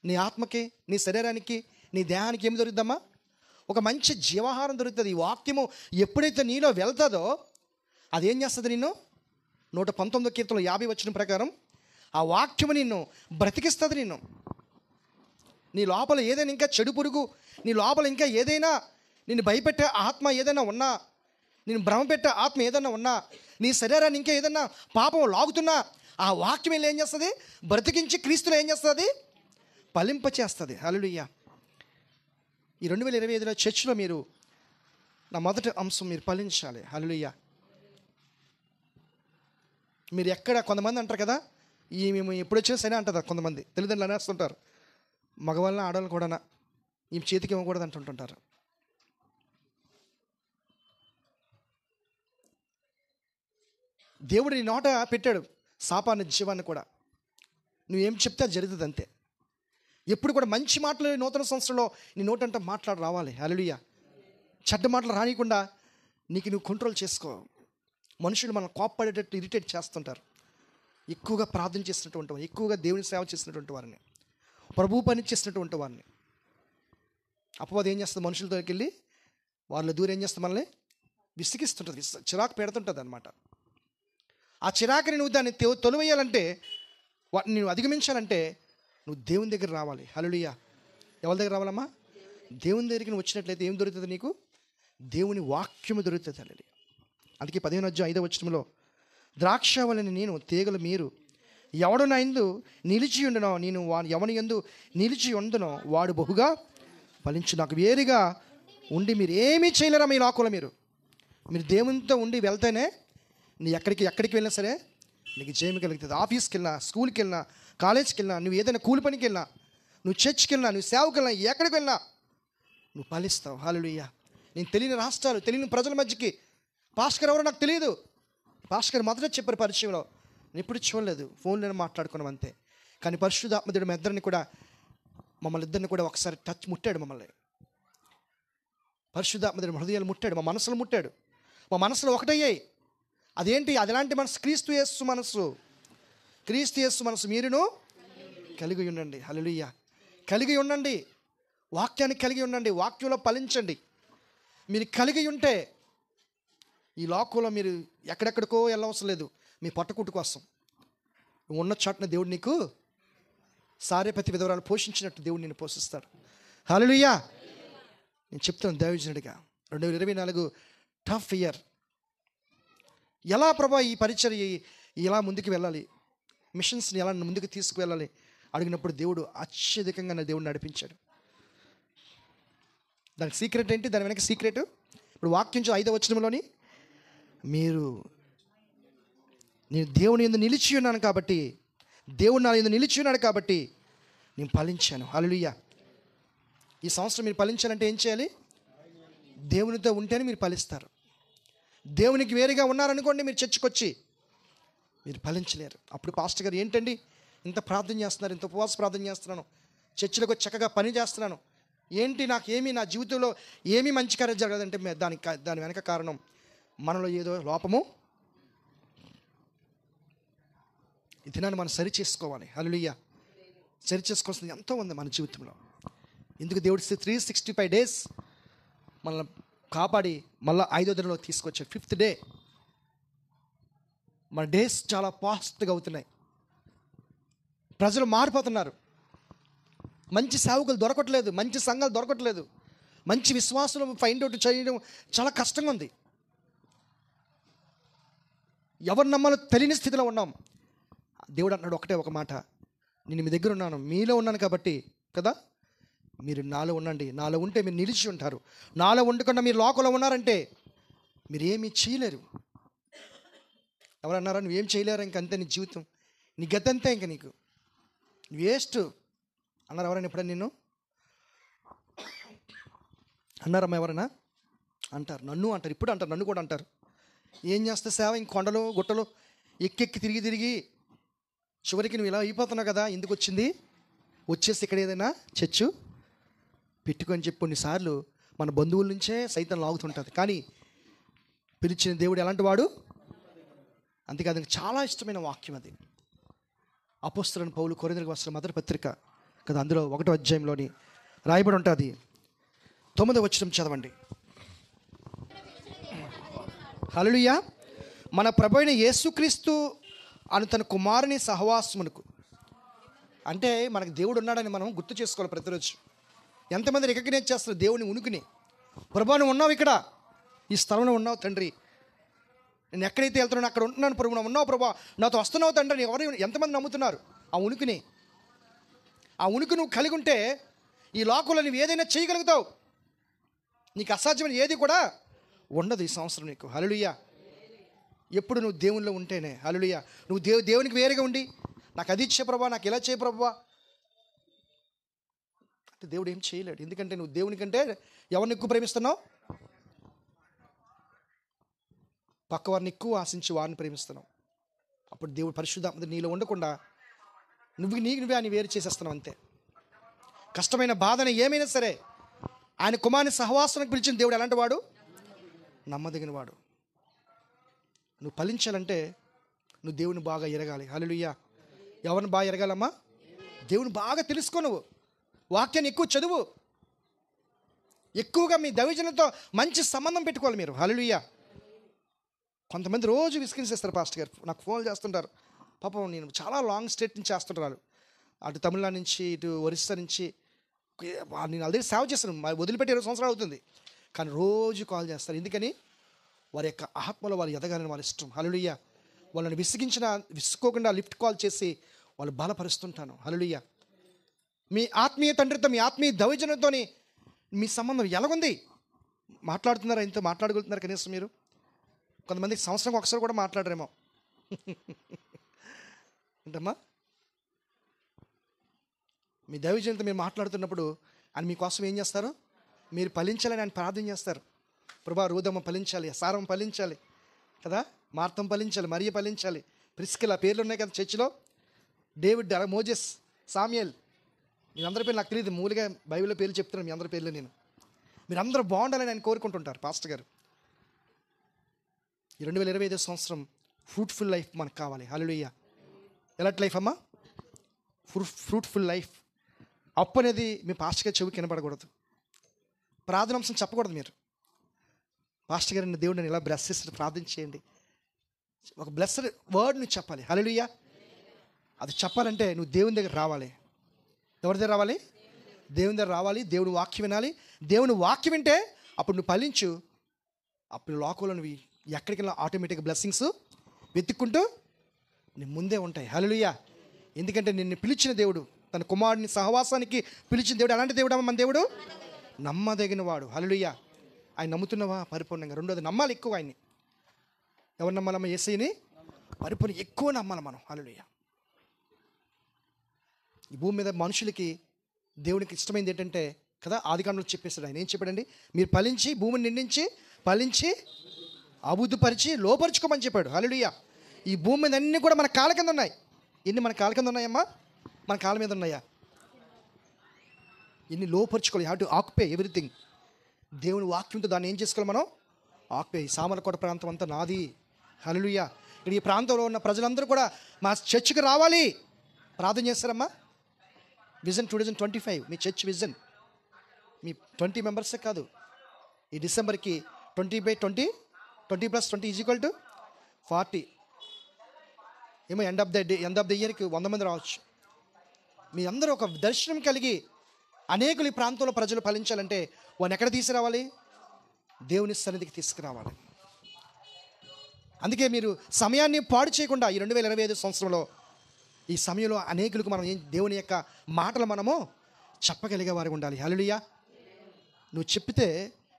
నీ ఆత్మకి, నీ శరీరానికి, నీ దేహానికి ఏం దొరుకుతుందమ్మా? ఒక మంచి జీవాహారం దొరుకుతుంది. ఈ వాక్యము ఎప్పుడైతే నీలో వెళ్తుందో అదేం చేస్తుంది? నిన్ను 119వ కీర్తనలో 50 వచనం ప్రకారం ఆ వాక్యము నిన్ను బ్రతికిస్తుంది. నీ లోపల ఏదైనా ఇంకా చెడు పురుగు, నీ లోపల ఇంకా ఏదైనా నిన్ను భయపెట్టే ఆత్మ ఏదైనా ఉన్నా, నేను భ్రమపెట్టే ఆత్మ ఏదైనా ఉన్నా, నీ శరీరాన్ని ఇంకా ఏదైనా పాపం లాగుతున్నా, ఆ వాక్యం ఏం చేస్తుంది? బ్రతికించి క్రీస్తులో ఏం చేస్తుంది? ఫలింపచేస్తుంది. హల్లెలూయా. ఈ 2025లో చర్చిలో మీరు, నా మొదటి అంశం, మీరు ఫలించాలి. హల్లెలూయా. మీరు ఎక్కడ, కొంతమంది అంటారు కదా, మేము ఎప్పుడు వచ్చినా సరే అంటారు కొంతమంది తల్లిదండ్రులు అనేస్తుంటారు, మగవాళ్ళని ఆడవాళ్ళని కూడా ఈ చేతికి ఇవ్వకూడదు అంటుంటుంటారు. దేవుడు నీ నోట పెట్టాడు శాపాన్ని, జీవాన్ని కూడా. నువ్వేం చెప్తే అది జరుగుతుంది అంతే. ఎప్పుడు కూడా మంచి మాటలు నూతన సంవత్సరంలో నీ నోటంటే మాట్లాడి రావాలి. హల్లెలూయా. చెడ్డ మాటలు రానియకుండా నీకు నువ్వు కంట్రోల్ చేసుకో. మనుషులు మనం కోప్పడేటట్టు ఇరిటేట్ చేస్తుంటారు. ఎక్కువగా ప్రార్థన చేసినటువంటి వారిని, ఎక్కువగా దేవుని సేవ చేసినటువంటి వారిని, ప్రభు పని చేసినటువంటి వారిని అపవాది ఏం చేస్తుంది? మనుషుల దగ్గరికి వెళ్ళి వాళ్ళ దూరం ఏం చేస్తుంది? మనల్ని విసిగిస్తుంటుంది, చిరాకు పెడుతుంటుంది అనమాట. ఆ చిరాకుని నువ్వు దాన్ని తొలివేయాలంటే, వాటిని నువ్వు అధిగమించాలంటే నువ్వు దేవుని దగ్గర రావాలి. హల్లెలూయా. ఎవరి దగ్గర రావాలమ్మా? దేవుని దగ్గరికి నువ్వు వచ్చినట్లయితే ఏం దొరుకుతుంది నీకు? దేవుని వాక్యము దొరుకుతుంది. హల్లెలూయా. అందుకే 15వ అధ్యాయం 5వ వచనంలో, ద్రాక్షవల్లిని నేను, తీగలు మీరు. ఎవడు నా యందు నిలిచి ఉండునో, నేను ఎవని యందు నిలిచి ఉండునో వాడు బహుగా ఫలించు. నాకు వేరుగా ఉండి మీరు ఏమీ చేయలేరా మీ లోకంలో. మీరు దేవునితో ఉండి వెళ్తేనే నీ ఎక్కడికి వెళ్ళినా సరే నీకు జయం కలుగుతుంది. ఆఫీస్కి వెళ్ళినా, స్కూల్కి వెళ్ళినా, కాలేజ్కి వెళ్ళినా, నువ్వు ఏదైనా కూలి పనికి వెళ్ళినా, నువ్వు చర్చ్కి వెళ్ళినా, నువ్వు సేవకి వెళ్ళినా, ఎక్కడికి వెళ్ళినా నువ్వు ఫలిస్తావు. హల్లెలూయా. నేను తెలియని రాష్ట్రాలు, తెలియని ప్రజల మధ్యకి. పాస్టర్ ఎవరో నాకు తెలియదు. పాస్టర్ మొదట చెప్పారు పరిచయంలో, నేను ఎప్పుడు చూడలేదు, ఫోన్లో మాట్లాడుకున్నాం అంతే. కానీ పరిశుద్ధాత్మ దేవుడు ఇద్దరిని కూడా, మమ్మల్ని ఇద్దరిని కూడా ఒకసారి ముట్టాడు. మమ్మల్ని పరిశుద్ధాత్మ దేవుడు హృదయాలు ముట్టాడు, మా మనసులు ముట్టాడు. మా మనసులు ఒకటయ్యాయి. అదేంటి? అదేలాంటి మనసు? క్రీస్తు యేసు మనసు. క్రీస్తు యేసు మనసు మీరును కలిగి ఉండండి. హల్లెలూయా. కలిగి ఉండండి, వాక్యాన్ని కలిగి ఉండండి, వాక్యంలో ఫలించండి. మీరు కలిగి ఉంటే ఈ లోకంలో మీరు ఎక్కడెక్కడికో వెళ్ళవసరం లేదు. మీ పొట్టకూటి కోసం నువ్వు ఉన్న చోటన దేవుడు నీకు సారేపతి విధవరాలు పోషించినట్టు దేవుడు నిన్ను పోషిస్తాడు. హల్లెలూయా. నేను చెప్తాను దైవజనుడిగా, 2024 టఫ్ ఇయర్. ఎలా ప్రభా ఈ పరిచర్య ఎలా ముందుకు వెళ్ళాలి, మిషన్స్ని ఎలా ముందుకు తీసుకువెళ్ళాలి అడిగినప్పుడు దేవుడు అత్యధికంగా నా దేవుడు నడిపించాడు. దానికి సీక్రెట్ ఏంటి? దాని వెనక సీక్రెట్ ఇప్పుడు వాక్యం 5వ వచనంలోని, నేను దేవుని యందు నిలిచి ఉన్నాను కాబట్టి, దేవుడు నా యందు నిలిచి ఉన్నాడు కాబట్టి నేను ఫలించాను. హల్లెలూయా. ఈ సంవత్సరం మీరు ఫలించాలంటే ఏం చేయాలి? దేవునితో ఉంటేనే మీరు ఫలిస్తారు. దేవునికి వేరుగా ఉన్నారనుకోండి, మీరు చర్చకొచ్చి మీరు ఫలించలేరు. అప్పుడు పాస్టర్ గారు ఏంటండి ఇంత ప్రార్థన చేస్తున్నారు, ఇంత ఉపవాస ప్రార్థన చేస్తున్నాను, చర్చిలకు చక్కగా పని చేస్తున్నాను, ఏంటి నాకేమీ నా జీవితంలో ఏమీ మంచి కార్యం జరగదంటే దాని వెనక కారణం మనలో ఏదో లోపము. ఈ దినాన్ని మనం సరి చేసుకోవాలి. హల్లెలూయా. సరి చేసుకోవాల్సింది ఎంతో ఉంది మన జీవితంలో. ఎందుకు దేవుడు 365 days మనల్ని కాపాడి మళ్ళీ 5వ దినంలో తీసుకొచ్చాడు. 5th day. మన డేస్ చాలా ఫాస్ట్గా అవుతున్నాయి. ప్రజలు మారిపోతున్నారు. మంచి సేవకులు దొరకట్లేదు, మంచి సంఘాలు దొరకట్లేదు, మంచి విశ్వాసులు ఫైండ్ అవుట్ చేయడం చాలా కష్టంగా ఉంది. ఎవరు నమ్మాలో తెలియని స్థితిలో ఉన్నాం. దేవుడు అన్నాడు ఒకటే ఒక మాట, నేను మీ దగ్గర ఉన్నాను, మీలో ఉన్నాను కాబట్టి కదా, మీరు నాలో ఉండండి. నాలో ఉంటే మీరు నిలిచి ఉంటారు. నాలో ఉండకుండా మీరు లోకంలో ఉన్నారంటే మీరు ఏమీ చేయలేరు. ఎవరన్నారా నువ్వేం చేయలేరు, ఇంకంతే నీ జీవితం, నీ గతంతే, ఇంక నీకు వేస్ట్ అన్నారు. ఎవరైనా ఎప్పుడైనా నిన్ను అన్నారమ్మా? ఎవరైనా అంటారు, నన్ను అంటారు, ఇప్పుడు అంటారు, నన్ను కూడా అంటారు. ఏం చేస్తే సేవ ఇంక కొండలు గుట్టలు ఎక్కెక్కి తిరిగి చివరికి నువ్వు ఇలా అయిపోతున్నావు కదా, ఎందుకు వచ్చింది? వచ్చేసి ఇక్కడ ఏదైనా చర్చు పెట్టుకొని చెప్పి కొన్నిసార్లు మన బంధువుల నుంచే సైతం లాగుతుంటుంది. కానీ పిలిచిన దేవుడు ఎలాంటి వాడు? అంతేకాదు, చాలా ఇష్టమైన వాక్యం అది. అపోస్తలుడైన పౌలు కొరింథీయులకు రాసిన మొదటి పత్రిక కదా, అందులో 1వ అధ్యాయంలోని రాయబడి ఉంటుంది. 9వ వచనం చదవండి. హల్లెలూయా. మన ప్రభువైన యేసుక్రీస్తు అను తన కుమారుని సహవాసమునకు, అంటే మనకు దేవుడు ఉన్నాడని మనం గుర్తు చేసుకోవాలి ప్రతిరోజు. ఎంతమంది రికగ్నైజ్ చేస్తారు దేవుని ఉనికిని? ప్రభా నువ్వు ఉన్నావు, ఇక్కడ ఈ స్థలంలో ఉన్నావు తండ్రి, నేను ఎక్కడైతే వెళ్తున్నాను అక్కడ ఉంటున్నాను ప్రభు, నువ్వు ఉన్నావు ప్రభా, నాతో వస్తున్నావు తండ్రి. ఎంతమంది నమ్ముతున్నారు ఆ ఉనికిని? ఆ ఉనికి నువ్వు కలిగి ఉంటే ఈ లోకంలో నువ్వు ఏదైనా చేయగలుగుతావు. నీకు అసాధ్యమైన ఏది కూడా ఉండదు ఈ సంవత్సరం నీకు. హల్లెలూయా. ఎప్పుడు నువ్వు దేవునిలో ఉంటేనే. హల్లెలూయా. నువ్వు దేవునికి వేరుగా ఉండి నాకు అది ఇచ్చే ప్రభా, నాకు ఇలా చేయ ప్రభా అంటే దేవుడు ఏం చేయలేడు. ఎందుకంటే నువ్వు దేవునికంటే ఎవరిని ఎక్కువ ప్రేమిస్తున్నావు? పక్క వారిని ఎక్కువ ఆశించి వారిని ప్రేమిస్తున్నావు. అప్పుడు దేవుడు పరిశుద్ధాత్మ నీలో ఉండకుండా నువ్వే ఆయన వేరు చేసేస్తున్నావు అంతే. కష్టమైన బాధన ఏమైనా సరే ఆయన కుమారుని సహవాసానికి పిలిచిన దేవుడు ఎలాంటి వాడు? నమ్మదగిన వాడు. నువ్వు ఫలించాలంటే నువ్వు దేవుని బాగా ఎరగాలి. హల్లెలూయా. ఎవరిని బాగా ఎరగాలమ్మా? దేవుని బాగా తెలుసుకో. నువ్వు వాక్యాన్ని ఎక్కువ చదువు, ఎక్కువగా మీ దైవజనులతో మంచి సంబంధం పెట్టుకోవాలి మీరు. హల్లెలూయా. కొంతమంది రోజు విసిగిస్తారు పాస్టర్ గారు, నాకు ఫోన్లు చేస్తుంటారు. పాపం నేను చాలా లాంగ్ స్టేట్ నుంచి చేస్తుంటారు. అటు తమిళనాడు నుంచి, ఇటు ఒరిస్సా నుంచి. నేను ఆల్రెడీ సేవ చేస్తాను, వదిలిపెట్టి 20 సంవత్సరాలు అవుతుంది. కానీ రోజు కాల్ చేస్తారు. ఎందుకని? వారి యొక్క ఆత్మలో వాళ్ళు ఎదగాలని వాళ్ళ ఇష్టం. హల్లెలూయా. వాళ్ళని విసుకోకుండా లిఫ్ట్ కాల్ చేసి వాళ్ళు బలపరుస్తుంటాను. హల్లెలూయా. మీ ఆత్మీయ తండ్రితో, మీ ఆత్మీయ దైవజనులతో మీ సంబంధం ఎలాగుంది? మాట్లాడుతున్నారా? ఇంత మాట్లాడగలుగుతున్నారు కనీసం మీరు? కొంతమందికి సంవత్సరం ఒకసారి కూడా మాట్లాడరేమో. ఏంటమ్మా? మీ దైవజనులతో మీరు మాట్లాడుతున్నప్పుడు ఆయన మీకోసం ఏం చేస్తారు? మీరు ఫలించాలని ఆయన ప్రార్థన చేస్తారు. ప్రభా రూదమ్మ ఫలించాలి, సారం ఫలించాలి కదా, మార్తం ఫలించాలి, మరియ ఫలించాలి, ప్రిస్కిల పేర్లు ఉన్నాయి కదా చర్చిలో, డేవిడ్, మోజెస్, సామ్యుయల్, మీ అందరి పేర్లు నాకు తెలియదు, మూలుగా బైబిల్లో పేర్లు చెప్తున్నాను మీ అందరి పేర్లు. మీరు అందరూ బాగుండాలని ఆయన కోరుకుంటుంటారు పాస్టర్ గారు. ఈ 2025 సంవత్సరం ఫ్రూట్ఫుల్ లైఫ్ మనకు కావాలి. హల్లెలూయా. ఎలాంటి లైఫ్ అమ్మా? Fruitful life. అప్పు అనేది మీ పాస్టర్ గారి చెవికి వినపడకూడదు, ప్రార్థనాంశం చెప్పకూడదు. మీరు పాస్టర్ గారిని దేవుడిని ఇలా బ్లెస్ చేసి ప్రార్థన చేయండి, ఒక బ్లెస్డ్ వర్డ్ నువ్వు చెప్పాలి. హల్లెలూయా. అది చెప్పాలంటే నువ్వు దేవుని దగ్గర రావాలి. ఎవరి దగ్గర రావాలి? దేవుని దగ్గర రావాలి. దేవుని వాక్యం వినాలి. దేవుని వాక్యం వింటే అప్పుడు నువ్వు ఫలించు. అప్పుడు లోకంలో నువ్వు ఎక్కడికి వెళ్ళినా ఆటోమేటిక్గా బ్లెస్సింగ్స్ వెతుక్కుంటూ నీ ముందే ఉంటాయి. హల్లెలూయా. ఎందుకంటే నిన్ను పిలిచిన దేవుడు, తన కుమారుడిని సహవాసానికి పిలిచిన దేవుడు. అలాంటి దేవుడు మన దేవుడు, నమ్మదగిన వాడు. హల్లెలూయా. ఆయన నమ్ముతున్నావా? పరిపూర్ణంగా. రెండోది నమ్మాలి ఎక్కువ ఆయన్ని. ఎవరు నమ్మాలమ్మా? యేసయ్యని పరిపూర్ణ ఎక్కువ నమ్మాలి మనం. హల్లెలూయా. ఈ భూమి మీద మనుషులకి దేవునికి ఇష్టమైంది ఏంటంటే కదా, ఆదికాండంలో చెప్పేస్తాడు ఆయన. ఏం చెప్పాడండి? మీరు ఫలించి భూమిని నిండించి ఫలించి అభివృద్ధిపరిచి లోపరుచుకోమని చెప్పాడు. హల్లెలూయా. ఈ భూమి మీద అన్నీ కూడా మన కాళ్ళ కింద ఉన్నాయి. ఎన్ని మన కాళ్ళ కింద ఉన్నాయమ్మా? మన కాళ్ళ మీద ఉన్నాయా? ఇన్ని లోపరుచుకోవాలి. Have to occupy everything. దేవుని వాక్యంతో దాన్ని ఏం చేసుకోవాలి మనం? ఆక్యుపై. సామర్లకోట ప్రాంతం అంతా నాది. హల్లెలూయా. ఇక్కడ ఈ ప్రాంతంలో ఉన్న ప్రజలందరూ కూడా మా చర్చికి రావాలి. ప్రార్థన చేస్తారమ్మా? విజన్ 2025 మీ చర్చ్ విజన్. మీ 20 మెంబర్సే కాదు, ఈ డిసెంబర్కి 20/20 20+20 = 40. ఏమో ఎండ్ ఆఫ్ ద ఇయర్కి 100 మంది రావచ్చు. మీ అందరూ ఒక దర్శనం కలిగి అనేకులు ఈ ప్రాంతంలో ప్రజలు ఫలించాలంటే వాడిని ఎక్కడ తీసుకురావాలి? దేవుని సన్నిధికి తీసుకురావాలి. అందుకే మీరు సమయాన్ని పాడు చేయకుండా ఈ 2025 సంవత్సరంలో ఈ సమయంలో అనేకులకు మనం దేవుని యొక్క మాటలు మనము చెప్పగలిగే వారికి ఉండాలి. హల్లెలూయా. నువ్వు చెప్పితే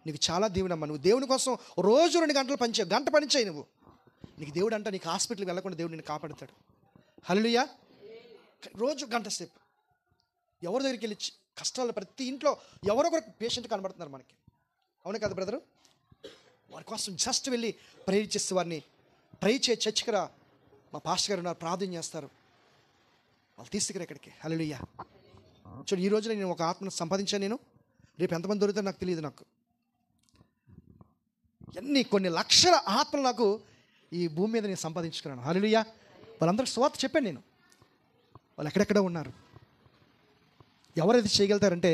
నీకు చాలా దేవుడమ్మా. నువ్వు దేవుని కోసం రోజు 2 గంటలు గంట పనిచేయి. నువ్వు నీకు దేవుడు అంట, నీకు హాస్పిటల్కి వెళ్ళకుండా దేవుడు నిన్ను కాపాడుతాడు. హల్లెలూయా. రోజు గంట సేపు ఎవరి దగ్గరికి వెళ్ళి కష్టాలు, ప్రతి ఇంట్లో ఎవరో ఒకరు పేషెంట్ కనబడుతున్నారు మనకి. అవునే కదా బ్రదరు? వారి కోసం జస్ట్ వెళ్ళి ప్రేయర్ చేస్తే వారిని చర్చికి రా, మా పాస్టర్ గారు ఉన్నారు, ప్రార్థన చేస్తారు, వాళ్ళు తీసుకురా ఇక్కడికి. హల్లెలూయా. చూడు, ఈ రోజున నేను ఒక ఆత్మను సంపాదించాను. నేను రేపు ఎంతమంది దొరుకుతారో నాకు తెలియదు. నాకు కొన్ని లక్షల ఆత్మలు నాకు ఈ భూమి మీద నేను సంపాదించుకున్నాను. హల్లెలూయా. వాళ్ళందరికీ సువార్త చెప్పాను నేను. వాళ్ళు ఎక్కడెక్కడ ఉన్నారు. ఎవరైతే చేయగలుగుతారంటే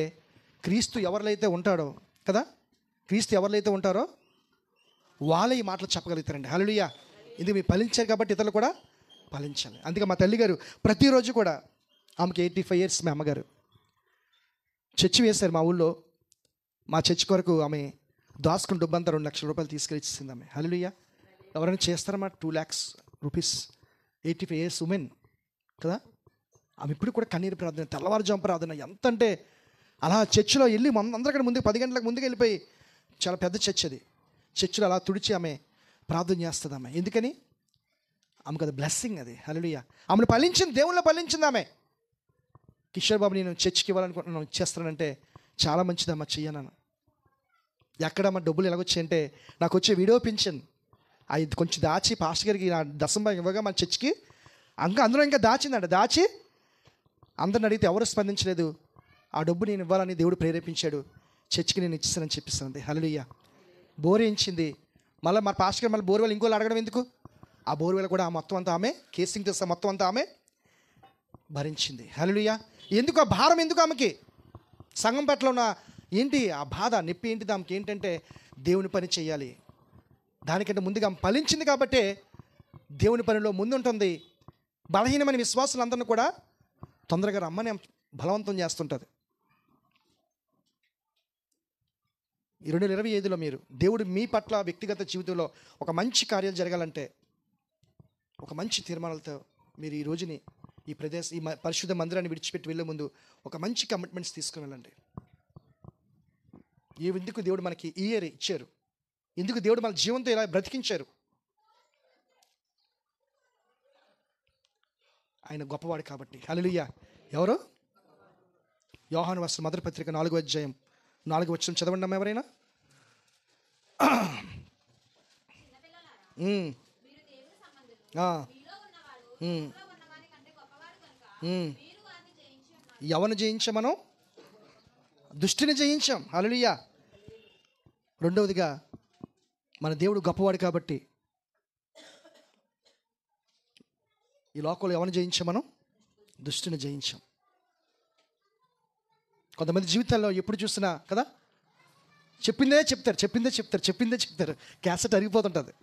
క్రీస్తు ఎవరిలైతే ఉంటాడో కదా, క్రీస్తు ఎవరిలైతే ఉంటారో వాళ్ళే ఈ మాటలు చెప్పగలుగుతారండి. హల్లెలూయా. ఇది మీరు ఫలించారు కాబట్టి ఇతరులు కూడా ఫలించాలి. అందుకే మా తల్లిగారు ప్రతిరోజు కూడా, ఆమెకి 85 years, మా అమ్మగారు చర్చి వేశారు మా ఊళ్ళో. మా చర్చి కొరకు ఆమె దాచుకుని డబ్బంతా 2 లక్షల రూపాయలు తీసుకెళ్ళి ఇచ్చింది ఆమె. హల్లెలూయా. ఎవరైనా చేస్తారమ్మా? 2 lakhs rupees. 85 years ఉమెన్ కదా. ఆమె ఇప్పుడు కూడా కన్నీరు ప్రార్థన, తెల్లవారుజాము ప్రార్థన. ఎంత అంటే అలా చర్చిలో వెళ్ళి అందరికన్నా ముందు 10 గంటలకు ముందుకు వెళ్ళిపోయి, చాలా పెద్ద చర్చ్ అది, చర్చిలో అలా తుడిచి ఆమె ప్రార్థన చేస్తుంది. ఆమె ఎందుకని? ఆమెకు అది బ్లెస్సింగ్ అది. హల్లెలూయా. ఆమెను ఫలించింది, దేవుళ్ళో ఫలించింది ఆమె. కిషోర్ బాబు, నేను చర్చికి ఇవ్వాలనుకుంటున్నాను, ఇచ్చేస్తానంటే చాలా మంచిదమ్మా, చెయ్యను. ఎక్కడమ్మా డబ్బులు ఎలాగొచ్చాయంటే, నాకు వచ్చే వీడియో పింఛన్ అది కొంచెం దాచి పాస్టర్ గారికి నా దశంభాగం ఇవ్వగా మన చర్చికి అందులో ఇంకా దాచిందంట. దాచి అందరిని అడిగితే ఎవరు స్పందించలేదు. ఆ డబ్బు నేను ఇవ్వాలని దేవుడు ప్రేరేపించాడు. చర్చికి నేను ఇచ్చిస్తానని చెప్పిస్తానండి. హల్లెలూయా. బోరేయించింది. మళ్ళీ మా పాస్టర్ గారు మళ్ళీ బోర్వెల్ ఇంకోళ్ళు అడగడం ఎందుకు? ఆ బోర్వెల్ కూడా మొత్తం అంతా ఆమె, కేసింగ్ తెస్తా మొత్తం అంతా ఆమె భరించింది. హల్లెలూయా. ఎందుకు ఆ భారం? ఎందుకు ఆమెకి? సంఘం పట్ల ఉన్న ఏంటి ఆ బాధ, నొప్పి ఏంటిది ఆమెకి? ఏంటంటే దేవుని పని చేయాలి. దానికంటే ముందుగా ఫలించింది కాబట్టే దేవుని పనిలో ముందుంటుంది. బలహీనమైన విశ్వాసులందరినీ కూడా తొందరగా రమ్మని బలవంతం చేస్తుంటుంది. ఈ 2025లో మీరు దేవుడు మీ పట్ల వ్యక్తిగత జీవితంలో ఒక మంచి కార్యాలు జరగాలంటే, ఒక మంచి తీర్మానాలతో మీరు ఈ రోజుని ఈ పరిశుద్ధ మందిరాన్ని విడిచిపెట్టి వెళ్ళే ముందు ఒక మంచి కమిట్మెంట్స్ తీసుకుని వెళ్ళండి. ఎందుకు దేవుడు మనకి ఈ ఇయర్ ఇచ్చారు? ఎందుకు దేవుడు మన జీవంతో ఇలా బ్రతికించారు? ఆయన గొప్పవాడు కాబట్టి. హల్లెలూయా. ఎవరు? యోహాను రాసిన మొదటి పత్రిక 4వ అధ్యాయం 4వ వచనం చదవండి ఎవరైనా. ఉమ్. ఆ. ఎవరిని జయించాం మనం? దుష్టిని జయించాం. హల్లెలూయా. రెండవదిగా మన దేవుడు గొప్పవాడు కాబట్టి ఈ లోకంలో ఎవరిని జయించాం మనం? దుష్టిని జయించాం. కొంతమంది జీవితాల్లో ఎప్పుడు చూసినా కదా, చెప్పిందే చెప్తారు, క్యాసెట్ అరిగిపోతుంటుంది.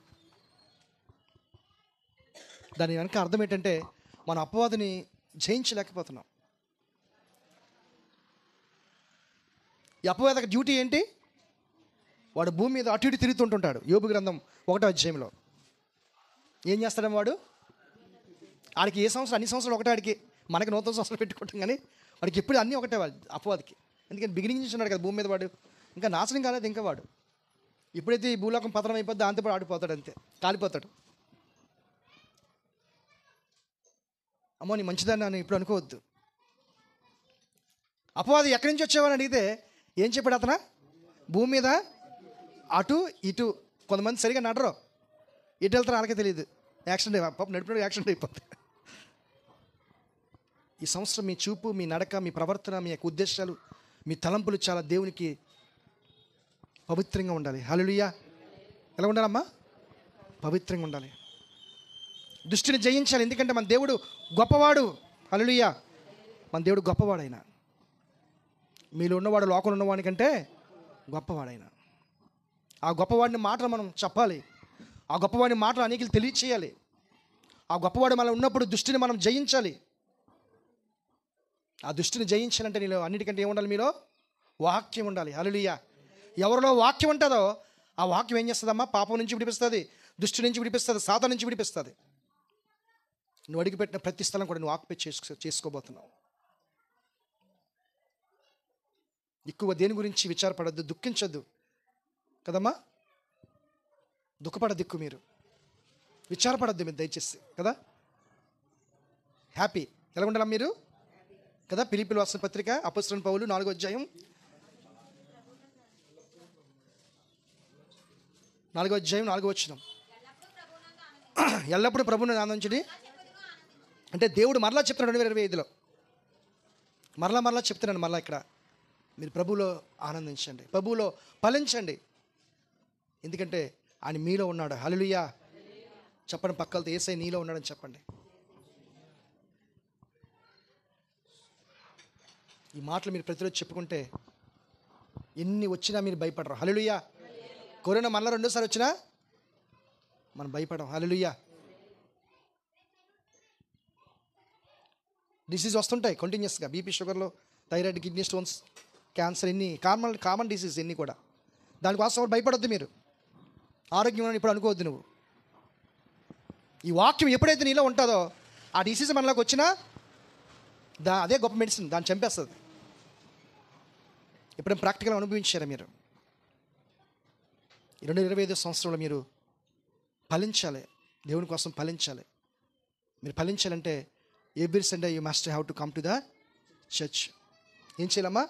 దాని వెనక అర్థం ఏంటంటే మన అపవాదిని జయించలేకపోతున్నాం. ఈ అపవాది డ్యూటీ ఏంటి? వాడు భూమి మీద అటు ఇటు తిరుగుతుంటుంటాడు. యోబు గ్రంథం 1వ అధ్యాయంలో ఏం చేస్తాడేమో వాడు? ఆడికి ఏ సంవత్సరం అన్ని సంవత్సరాలు ఒకటే. ఆడికి మనకి నూతన సంవత్సరాలు పెట్టుకుంటాం, కానీ వాడికి ఎప్పుడు అన్నీ ఒకటే వాడు అపవాదికి. ఎందుకంటే బిగినింగ్ నుంచి ఉన్నాడు కదా భూమి మీద. వాడు ఇంకా నాశనం కాలేదు. ఇంకా వాడు ఎప్పుడైతే ఈ భూలోకం పతనం అయిపోద్దో దాంతో ఆడిపోతాడు, అంతే, కాలిపోతాడు. అమ్మో నీ మంచిదాన్ని అని ఇప్పుడు అనుకోవద్దు. అపవాది ఎక్కడి నుంచి వచ్చేవాని అడిగితే ఏం చెప్పాడు అతను? భూమి మీద అటు ఇటు. కొంతమంది సరిగా నడరు, ఎటు వెళ్తారో వాళ్ళకే తెలియదు. యాక్సిడెంట్ పాపం నడిపినప్పుడు యాక్సిడెంట్ అయిపోతుంది. ఈ సంవత్సరం మీ చూపు, మీ నడక, మీ ప్రవర్తన, మీ యొక్క ఉద్దేశాలు, మీ తలంపులు చాలా దేవునికి పవిత్రంగా ఉండాలి. హల్లెలూయా. ఎలా ఉండాలమ్మా? పవిత్రంగా ఉండాలి. దుష్టిని జయించాలి. ఎందుకంటే మన దేవుడు గొప్పవాడు. హల్లెలూయా. మన దేవుడు గొప్పవాడైనా. మీలో ఉన్నవాడు లోకంలో ఉన్నవాడికంటే గొప్పవాడైనా. ఆ గొప్పవాడిని మాటలు మనం చెప్పాలి. ఆ గొప్పవాడిని మాటలు అనేకలు తెలియచేయాలి. ఆ గొప్పవాడు మనం ఉన్నప్పుడు దుష్టిని మనం జయించాలి. ఆ దుష్టిని జయించాలంటే నీలో అన్నిటికంటే ఏముండాలి? మీలో వాక్యం ఉండాలి. హల్లెలూయా. ఎవరిలో వాక్యం ఉంటుందో ఆ వాక్యం ఏం చేస్తుందమ్మా? పాపం నుంచి విడిపిస్తుంది, దుష్టి నుంచి విడిపిస్తుంది, సాతాను నుంచి విడిపిస్తుంది. నువ్వు అడిగిపెట్టిన ప్రతి స్థలం కూడా నువ్వు ఆక్యుపై చేసుకోబోతున్నావు. ఎక్కువ దేని గురించి విచారపడద్దు, దుఃఖించొద్దు కదమ్మా. దుఃఖపడద్దు, మీరు విచారపడద్దు మీరు దయచేసి కదా. హ్యాపీ ఎలా ఉండాలి మీరు కదా. ఫిలిప్పీయులకు రాసిన పత్రిక అపోస్తలుడైన పౌలు 4వ అధ్యాయం 4వ వచనం. ఎల్లప్పుడూ ప్రభువును ఆనందించండి. అంటే దేవుడు మరలా చెప్తున్నాడు 2025లో. మరలా చెప్తున్నాను. మరలా ఇక్కడ మీరు ప్రభువులో ఆనందించండి, ప్రభువులో ఫలించండి. ఎందుకంటే ఆయన మీలో ఉన్నాడు. హల్లెలూయా. చెప్పండి పక్కలతో, యేసయ్య నీలో ఉన్నాడని చెప్పండి. ఈ మాటలు మీరు ప్రతిరోజు చెప్పుకుంటే ఎన్ని వచ్చినా మీరు భయపడరు. హల్లెలూయా. కరోనా మళ్ళీ రెండోసారి వచ్చినా మనం భయపడం. హల్లెలూయా. డిసీజ్ వస్తుంటాయి కంటిన్యూస్గా. బీపీ, షుగర్లో, థైరాయిడ్, కిడ్నీ స్టోన్స్, క్యాన్సర్, ఎన్ని కామన్ డిసీజ్ ఎన్ని కూడా. దానికోసం భయపడొద్దు మీరు. ఆరోగ్యం అని ఇప్పుడు అనుకోవద్దు నువ్వు. ఈ వాక్యం ఎప్పుడైతే నీలో ఉంటుందో ఆ డిసీజ్ మనలోకి వచ్చినా అదే గొప్ప మెడిసిన్, దాన్ని చంపేస్తుంది. ఎప్పుడైనా ప్రాక్టికల్ అనుభవించారా మీరు? 2025 సంవత్సరంలో మీరు ఫలించాలి, దేవుని కోసం ఫలించాలి. మీరు ఫలించాలంటే every Sunday you must have to come to the church. ఏం చేయాలమ్మా?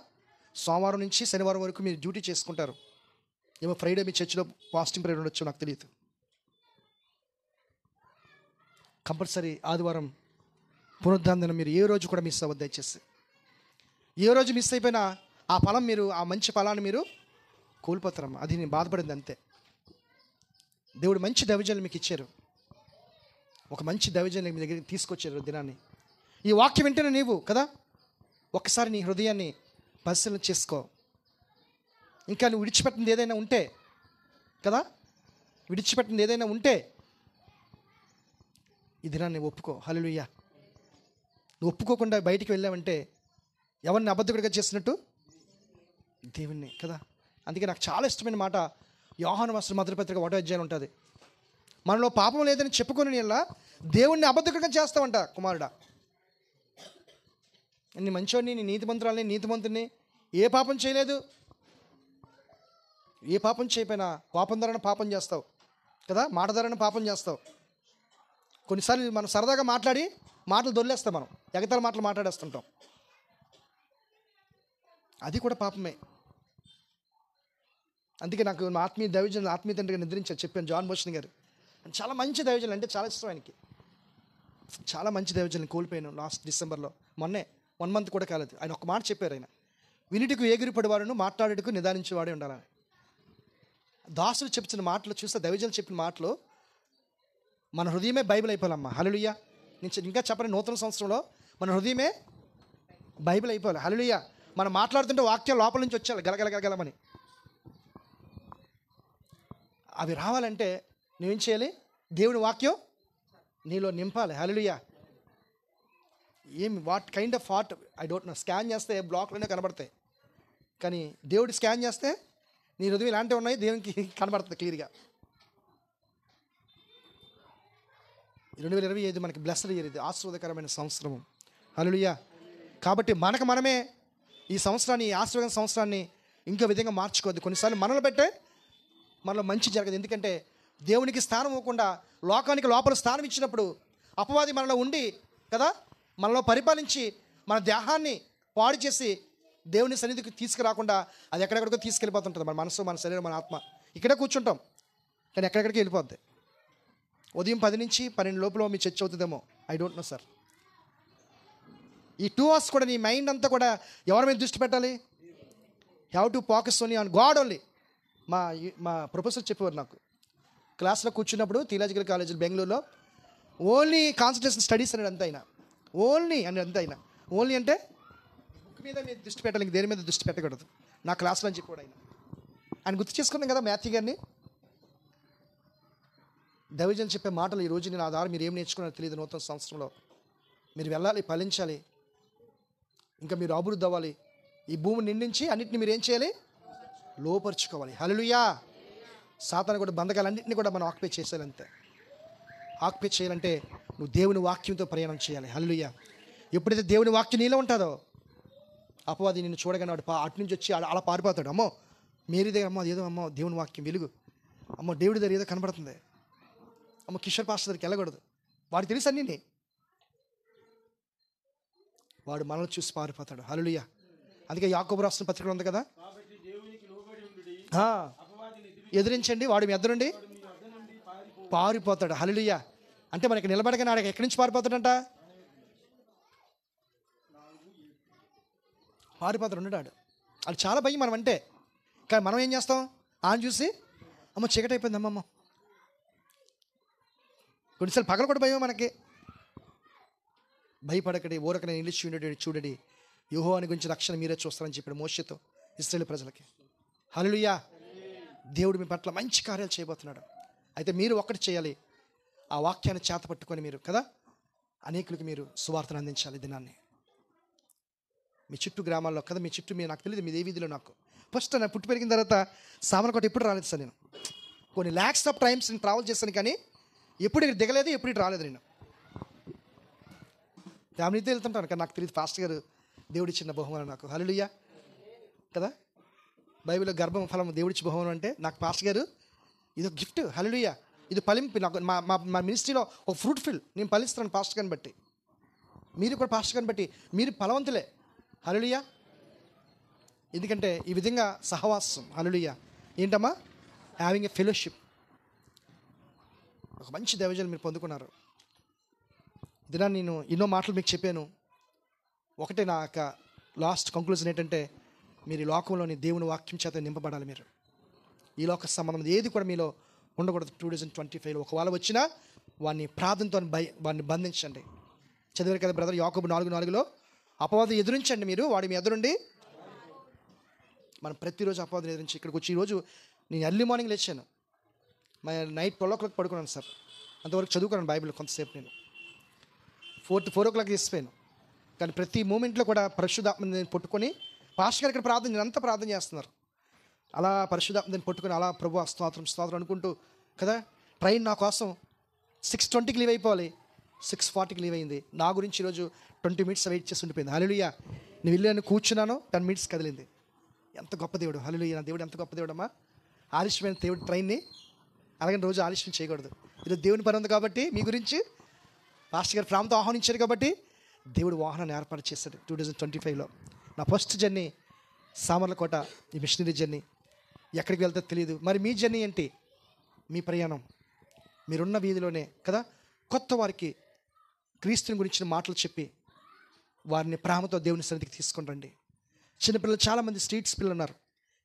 సోమవారం నుంచి శనివారం వరకు మీరు డ్యూటీ చేసుకుంటారు. ఏమో ఫ్రైడే మీ చర్చిలో ఫాస్టింగ్ ప్రేయర్ ఉండొచ్చు, నాకు తెలియదు. కంపల్సరీ ఆదివారం పునరుద్ధానం మీరు ఏ రోజు కూడా మిస్ అవ్వద్దు దయచేసి. ఏ రోజు మిస్ అయిపోయినా ఆ ఫలం మీరు, ఆ మంచి ఫలాన్ని మీరు కోల్పోతారమ్మా. అది నేను బాధపడింది అంతే. దేవుడు మంచి దైవజనులు మీకు ఇచ్చారు, ఒక మంచి దైవజనులు మీ దగ్గరికి తీసుకొచ్చారు దినాన్ని. ఈ వాక్యం వింటేనే నీవు కదా ఒక్కసారి నీ హృదయాన్ని పరిశీలన చేసుకో. ఇంకా నువ్వు విడిచిపెట్టింది ఏదైనా ఉంటే కదా, విడిచిపెట్టింది ఏదైనా ఉంటే ఈ దినాన్ని ఒప్పుకో. హల్లెలూయా. నువ్వు ఒప్పుకోకుండా బయటికి వెళ్ళావంటే ఎవరిని అబద్ధకుడిగా చేసినట్టు? దేవుణ్ణి కదా. అందుకే నాకు చాలా ఇష్టమైన మాట యోహాను రాసిన మొదటి పత్రిక 1వ అధ్యాయం ఉంటుంది. మనలో పాపం లేదని చెప్పుకొని ఇలా దేవుణ్ణి అబద్ధకుడిగా చేస్తావంట. కుమారుడా, నీ మంచోడిని, నీ నీతిమంతురాలని, నీతిమంతుడిని, ఏ పాపం చేయలేదు, ఏ పాపం చేయకపోయినా కోపం ధరణ పాపం చేస్తావు కదా, మాట ధరణ పాపం చేస్తావు. కొన్నిసార్లు మనం సరదాగా మాట్లాడి మాటలు దొరిలేస్తాం, మనం ఎగతాళి మాటలు మాట్లాడేస్తుంటాం. అది కూడా పాపమే. అందుకే నాకు మా ఆత్మీయ దైవజనులు ఆత్మీయ తండ్రిగా నిద్రించారు, చెప్పాను జాన్ బోషన్ గారు. చాలా మంచి దైవజనులు అంటే చాలా ఇష్టం ఆయనకి. చాలా మంచి దైవజనులు కోల్పోయాను లాస్ట్ డిసెంబర్లో, మొన్నే 1 month కూడా కాలేదు. ఆయన ఒక మాట చెప్పారు, ఆయన వినిటికు ఏగిరిపడేవాడును మాట్లాడేటకు నిదానించేవాడే ఉండాలని. దాసులు చెప్పిన మాటలు చూస్తే, దైవజనులు చెప్పిన మాటలు మన హృదయమే బైబిల్ అయిపోవాలమ్మా. హల్లెలూయా. నేను ఇంకా చెప్పని నూతన సంవత్సరంలో మన హృదయమే బైబిల్ అయిపోవాలి. హల్లెలూయా. మనం మాట్లాడుతుంటే వాక్యం లోపల నుంచి వచ్చాలి గలగలగలగలమని. అవి రావాలంటే నువ్వేం చేయాలి? దేవుని వాక్యం నీలో నింపాలి. Hallelujah. What kind of heart I don't know. Scan చేస్తే బ్లాక్లోనే కనబడతాయి, కానీ దేవుడు స్కాన్ చేస్తే నీ హృదయం ఇలాంటివి ఉన్నాయి, దేవునికి కనబడుతుంది క్లియర్గా. 2025 మనకి బ్లెస్డ్ ఇయర్, ఇది ఆశీర్వాదకరమైన సంవత్సరము. హల్లెలూయా. కాబట్టి మనమే ఈ సంవత్సరాన్ని, ఈ ఆశీర్వాద సంవత్సరాన్ని ఇంకో విధంగా మార్చుకోవద్దు. కొన్నిసార్లు మనలో పెట్టే మనలో మంచి జరగదు. ఎందుకంటే దేవునికి స్థానం ఇవ్వకుండా లోకానికి లోపల స్థానం ఇచ్చినప్పుడు అపవాది మనలో ఉండి కదా, మనలో పరిపాలించి మన దేహాన్ని పాడు చేసి దేవుని సన్నిధికి తీసుకురాకుండా అది ఎక్కడెక్కడికో తీసుకెళ్ళిపోతుంటుంది. మన మనసు, మన శరీరం, మన ఆత్మ ఇక్కడే కూర్చుంటాం, కానీ ఎక్కడెక్కడికి వెళ్ళిపోద్ది. ఉదయం 10 నుంచి 12 లోపల మీ చర్చ అవుతుందేమో, ఐ డోంట్ నో సార్. ఈ 2 hours కూడా నీ మైండ్ అంతా కూడా ఎవరి మీద దృష్టి పెట్టాలి? Have to focus only on God only. మా ప్రొఫెసర్ చెప్పేవారు నాకు, క్లాస్లో కూర్చున్నప్పుడు థియాలజికల్ కాలేజ్ బెంగళూరులో, ఓన్లీ కాన్సన్ట్రేషన్ స్టడీస్ అనేది అంత అయినా, ఓన్లీ అని అంత అయినా, ఓన్లీ అంటే బుక్ మీద మీరు దృష్టి పెట్టాలి, దేని మీద దృష్టి పెట్టకూడదు. నా క్లాస్లో అని చెప్పాడు ఆయన గుర్తు చేసుకున్నాం కదా మాథ్యూ గారిని. దైవజన్ చెప్పే మాటలు ఈ రోజు నేను ఆధారం మీరు ఏం నేర్చుకున్నారో తెలియదు. నూతన సంవత్సరంలో మీరు వెళ్ళాలి, ఫలించాలి, ఇంకా మీరు అభివృద్ధి అవ్వాలి. ఈ భూమిని నిండించి అన్నింటిని మీరు ఏం చేయాలి? లోపరుచుకోవాలి. హల్లెలూయా. సాతాను కూడా బంధకాలన్నింటినీ కూడా మనం ఆక్యుపై చేసేయాలి. అంతే ఆక్యుపై చేయాలంటే నువ్వు దేవుని వాక్యంతో ప్రయాణం చేయాలి. హల్లెలూయా. ఎప్పుడైతే దేవుని వాక్యం నీలో ఉంటుందో అపవాది నిన్ను చూడగానే వాడు అటు నుంచి వచ్చి అలా పారిపోతాడు. అమ్మో మేరీ దగ్గర, అమ్మో ఏదో, అమ్మో దేవుని వాక్యం వెలుగు, అమ్మో దేవుడి దగ్గర ఏదో కనబడుతుంది, అమ్మ కిషోర్ పాస్టర్ దగ్గరికి వెళ్ళకూడదు. వాడికి తెలుసు అన్నీ, వాడు మనల్ని చూసి పారిపోతాడు. హల్లెలూయా. అందుకే యాకోబు రాసిన పత్రికలో ఉంది కదా, ఎదిరించండి వాడు మీ ఎద్దు నుండి పారిపోతాడు. హల్లెలూయా. అంటే మనకి నిలబడగానే ఆడ ఎక్కడి నుంచి పారిపోతాడంట? పారిపోతాడు ఉన్నాడు. అది చాలా భయం మనం అంటే. కానీ మనం ఏం చేస్తాం? ఆయన చూసి అమ్మ చీకటి అయిపోయింది అమ్మమ్మ. కొన్నిసార్లు పగల కూడా భయం మనకి. భయపడకడి, ఊరకనే నిలిచి ఉండేది చూడడి, యెహోవాని గురించి రక్షణ మీరే చూస్తారని చెప్పాడు మోషేతో ఇశ్రాయేలు ప్రజలకి. హల్లెలూయా. దేవుడు మీ పట్ల మంచి కార్యాలు చేయబోతున్నాడు. అయితే మీరు ఒక్కటి చేయాలి, ఆ వాక్యాన్ని చేత పట్టుకొని మీరు కదా అనేకులకి మీరు సువార్తను అందించాలి. దినాన్ని మీ చుట్టూ గ్రామాల్లో కదా, మీ చుట్టూ మీరు, నాకు తెలియదు మీది ఏ వీధిలో. నాకు ఫస్ట్ నా పుట్టి పెరిగిన తర్వాత సామర్లకోట ఎప్పుడు రాలేదు సార్. నేను కొన్ని ల్యాక్స్ ఆఫ్ టైమ్స్ నేను ట్రావెల్ చేశాను, కానీ ఎప్పుడు ఇక్కడ దిగలేదు, ఎప్పుడు ఇటు రాలేదు. నేను ఫ్యామిలీతో వెళ్తుంటాను, కానీ నాకు తెలియదు పాస్టర్ గారు దేవుడిచ్చిన బహుమానం నాకు. హల్లెలూయా కదా. బైబిల్లో గర్భం ఫలం దేవుడిచ్చి బహుమానం అంటే నాకు పాస్టర్ గారు ఇది ఒక గిఫ్ట్. హల్లెలూయా. ఇది ఫలింపు. నాకు మా మినిస్ట్రీలో ఒక ఫ్రూట్ఫుల్ నేను ఫలిస్తున్నాను పాస్టర్ గారిని బట్టి. మీరు కూడా పాస్టర్ గారిని బట్టి మీరు ఫలవంతులే. హల్లెలూయా. ఎందుకంటే ఈ విధంగా సహవాసం. హల్లెలూయా. ఏంటమ్మా? Having a fellowship. ఒక మంచి దైవజనులు మీరు పొందుకున్నారు. ఇదినా నేను ఎన్నో మాటలు మీకు చెప్పాను. ఒకటే నా యొక్క లాస్ట్ కంక్లూజన్ ఏంటంటే, మీరు ఈ లోకంలోని దేవుని వాక్యం చేత నింపబడాలి. మీరు ఈ లోక సంబంధం ఏది కూడా మీలో ఉండకూడదు. 2025 ఒకవేళ వచ్చినా వాడిని ప్రార్థనతో వాడిని బంధించండి. చదివారు కదా బ్రదర్, యాకోబు 4:4 అపవాదం ఎదురించండి. మీరు వాడి మీ ఎదురుండి. మనం ప్రతిరోజు అపవాదం ఎదురించి ఇక్కడికి వచ్చి, ఈరోజు నేను ఎర్లీ మార్నింగ్ లేచాను, నైట్ 12 o'clock పడుకున్నాను సార్. అంతవరకు చదువుకున్నాను బైబిల్ కొంతసేపు. నేను 4 o'clock తీసిపోయాను. కానీ ప్రతి మూమెంట్లో కూడా పరిశుద్ధాత్మని నేను పట్టుకొని, పాస్టర్ గారు ఇక్కడ ప్రార్థన, నేను అంతా ప్రార్థన చేస్తున్నారు. అలా పరిశుద్ధాత్మని పట్టుకొని అలా ప్రభు స్తోత్రం స్తోత్రం అనుకుంటూ కదా. ట్రైన్ నా కోసం 6:20కి లీవ్ అయిపోవాలి, 6:40కి లీవ్ అయింది. నా గురించి ఈరోజు 20 minutes వెయిట్ చేసి ఉండిపోయింది. హల్లెలూయా. నేను వెళ్ళాను, కూర్చున్నాను, 10 minutes కదిలింది. ఎంత గొప్ప దేవుడు. హల్లెలూయా. నా దేవుడు ఎంత గొప్ప దేవుడు అమ్మా. ఆలస్యమైన దేవుడు ట్రైన్ని అలాగే రోజు ఆలస్యం చేయకూడదు. ఈరోజు దేవుని పని ఉంది కాబట్టి, మీ గురించి పాస్టర్ గారు ప్రాంతం ఆహ్వానించారు కాబట్టి దేవుడు వాహనాన్ని ఏర్పాటు చేశాడు. 2025లో నా ఫస్ట్ జర్నీ సామర్లకోట, ఈ మిషనరీ జర్నీ. ఎక్కడికి వెళ్తే తెలియదు. మరి మీ జర్నీ ఏంటి? మీ ప్రయాణం మీరున్న వీధిలోనే కదా. కొత్త వారికి క్రీస్తుని గురించిన మాటలు చెప్పి వారిని ప్రేమతో దేవుని సన్నిధికి తీసుకొని రండి. చిన్నపిల్లలు చాలామంది స్ట్రీట్స్ పిల్లలు ఉన్నారు,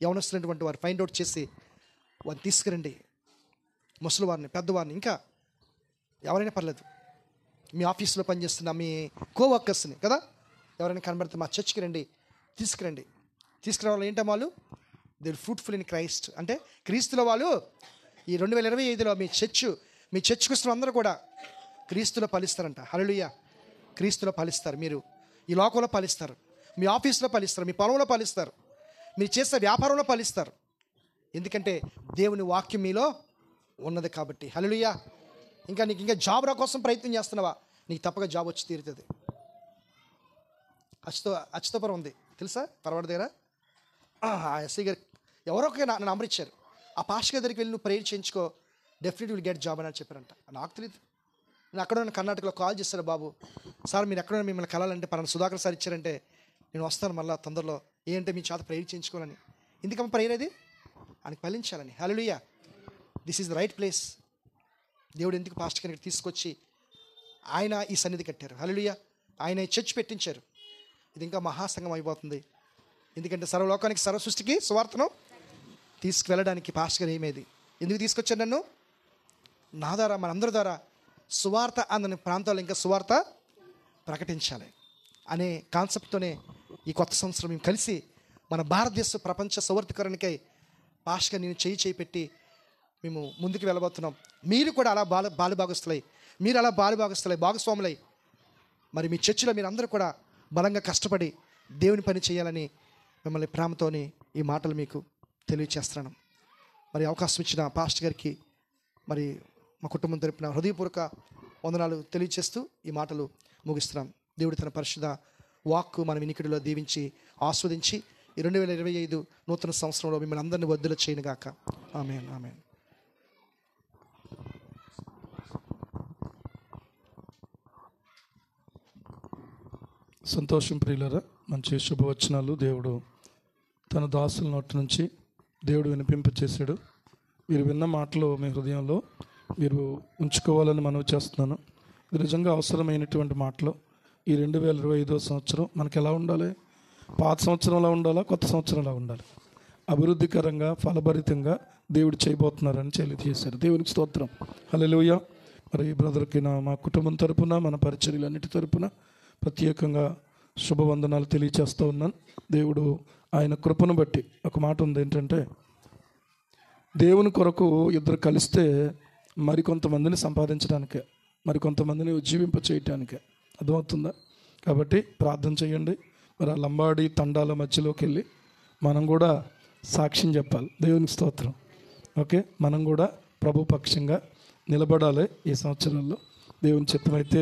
యవనస్తున్నటువంటి వారు ఫైండ్ అవుట్ చేసి వారిని తీసుకురండి. ముసలివారిని, పెద్దవారిని, ఇంకా ఎవరైనా పర్లేదు, మీ ఆఫీస్లో పనిచేస్తున్న మీ కోవర్కర్స్ని కదా, ఎవరైనా కనబడితే మా చర్చ్కి రండి, తీసుకురండి. తీసుకురావాలి ఏంటో వాళ్ళు they will fruitful in Christ. అంటే క్రీస్తులో వాళ్ళు ఈ 2025లో మీ చర్చ్కి వస్తున్న అందరూ కూడా క్రీస్తులో ఫలిస్తారంట. హల్లెలూయా. క్రీస్తులో ఫలిస్తారు. మీరు ఈ లోకంలో ఫలిస్తారు, మీ ఆఫీస్లో ఫలిస్తారు, మీ పొలంలో ఫలిస్తారు, మీరు చేసే వ్యాపారంలో ఫలిస్తారు. ఎందుకంటే దేవుని వాక్యం మీలో ఉన్నది కాబట్టి. హల్లెలూయా. నీకు ఇంకా జాబ్ కోసం ప్రయత్నం చేస్తున్నావా? నీకు తప్పక జాబ్ వచ్చి తీరుతుంది. అచ్యుతపురం ఉంది తెలుసా, పర్వాడ దగ్గర. ఆ ఎస్ఐ గారు ఎవరో ఒక నంబర్ ఇచ్చారు. ఆ పాస్టర్ గారి దగ్గరికి వెళ్ళి నువ్వు ప్రేయర్ చేయించుకో, డెఫినెట్లీ విల్ గెట్ జాబ్ అని చెప్పారంట. నాకు తెలియదు. నేను అక్కడ ఉన్న కర్ణాటకలో కాల్ చేశాను, బాబు సార్ మీరు ఎక్కడైనా మిమ్మల్ని కలాలంటే పలానా సుధాకర్ సార్ ఇచ్చారంటే నేను వస్తాను మళ్ళీ తొందరలో, ఏంటంటే మీ చేత ప్రేయర్ చేయించుకోవాలని. ఎందుకమ్మా ప్రేయర్ అది? ఆయనకి ఫలించాలని. Hallelujah. This is the right place. దేవుడు ఎందుకు పాస్టర్ గారికి తీసుకొచ్చి ఆయన ఈ సన్నిధి కట్టారు. హల్లెలూయా. ఆయన ఈ చర్చ్ పెట్టించారు. ఇది ఇంకా మహాసంఘం అయిపోతుంది. ఎందుకంటే సర్వలోకానికి, సర్వ సృష్టికి సువార్తను తీసుకువెళ్ళడానికి పాస్టర్ గారు ఏమేది ఎందుకు తీసుకొచ్చారు నన్ను? నా ద్వారా, మనందరి ద్వారా సువార్త అందని ప్రాంతాల్లో ఇంకా సువార్త ప్రకటించాలి అనే కాన్సెప్ట్తోనే ఈ కొత్త సంవత్సరం మేము కలిసి మన భారతదేశ ప్రపంచ సువార్తీకరణకై పాస్టర్ గారు నేను చేయి పెట్టి మేము ముందుకు వెళ్ళబోతున్నాం. మీరు కూడా అలా భాగస్వాములై మరి మీ చర్చిలో మీరు అందరూ కూడా బలంగా కష్టపడి దేవుని పని చేయాలని మిమ్మల్ని ప్రేమతోని ఈ మాటలు మీకు తెలియచేస్తున్నాను. మరి అవకాశం ఇచ్చిన పాస్టర్ గారికి మరి మా కుటుంబం తరపున హృదయపూర్వక వందనాలు తెలియచేస్తూ ఈ మాటలు ముగిస్తున్నాం. దేవుడి తన పరిశుద్ధ వాక్కు మన వినికిడిలో దీవించి ఆస్వాదించి ఈ 2025 నూతన సంవత్సరంలో మిమ్మల్ని అందరినీ వద్దుల చేయనుగాక. ఆమేన్, ఆమేన్. సంతోషం ప్రియులరా. మంచి శుభవచనాలు దేవుడు తన దాసుల నోటి నుంచి దేవుడు వినిపింపచేశాడు. మీరు విన్న మాటలు మీ హృదయంలో మీరు ఉంచుకోవాలని మనవి చేస్తున్నాను. ఇది నిజంగా అవసరమైనటువంటి మాటలు. ఈ 2025 సంవత్సరం మనకు ఎలా ఉండాలి? పాత సంవత్సరంలో ఉండాలా, కొత్త సంవత్సరంలో ఉండాలి? అభివృద్ధికరంగా, ఫలభరితంగా దేవుడు చేయబోతున్నారని తెలియజేశారు. దేవునికి స్తోత్రం. హల్లెలూయా. మరి బ్రదర్కి మా కుటుంబం తరపున, మన పరిచర్యలన్నిటి తరపున ప్రత్యేకంగా శుభవందనాలు తెలియచేస్తూ ఉన్నాను. దేవుడు ఆయన కృపను బట్టి ఒక మాట ఉంది ఏంటంటే, దేవుని కొరకు ఇద్దరు కలిస్తే మరికొంతమందిని సంపాదించడానికే, మరికొంతమందిని ఉజ్జీవింప చేయటానికే. అర్థమవుతుందా? కాబట్టి ప్రార్థన చేయండి. మరి ఆ లంబాడి తండాల మధ్యలోకి వెళ్ళి మనం కూడా సాక్ష్యం చెప్పాలి. దేవునికి స్తోత్రం. ఓకే, మనం కూడా ప్రభు పక్షంగా నిలబడాలి ఈ సంవత్సరంలో. దేవుని చిత్తమైతే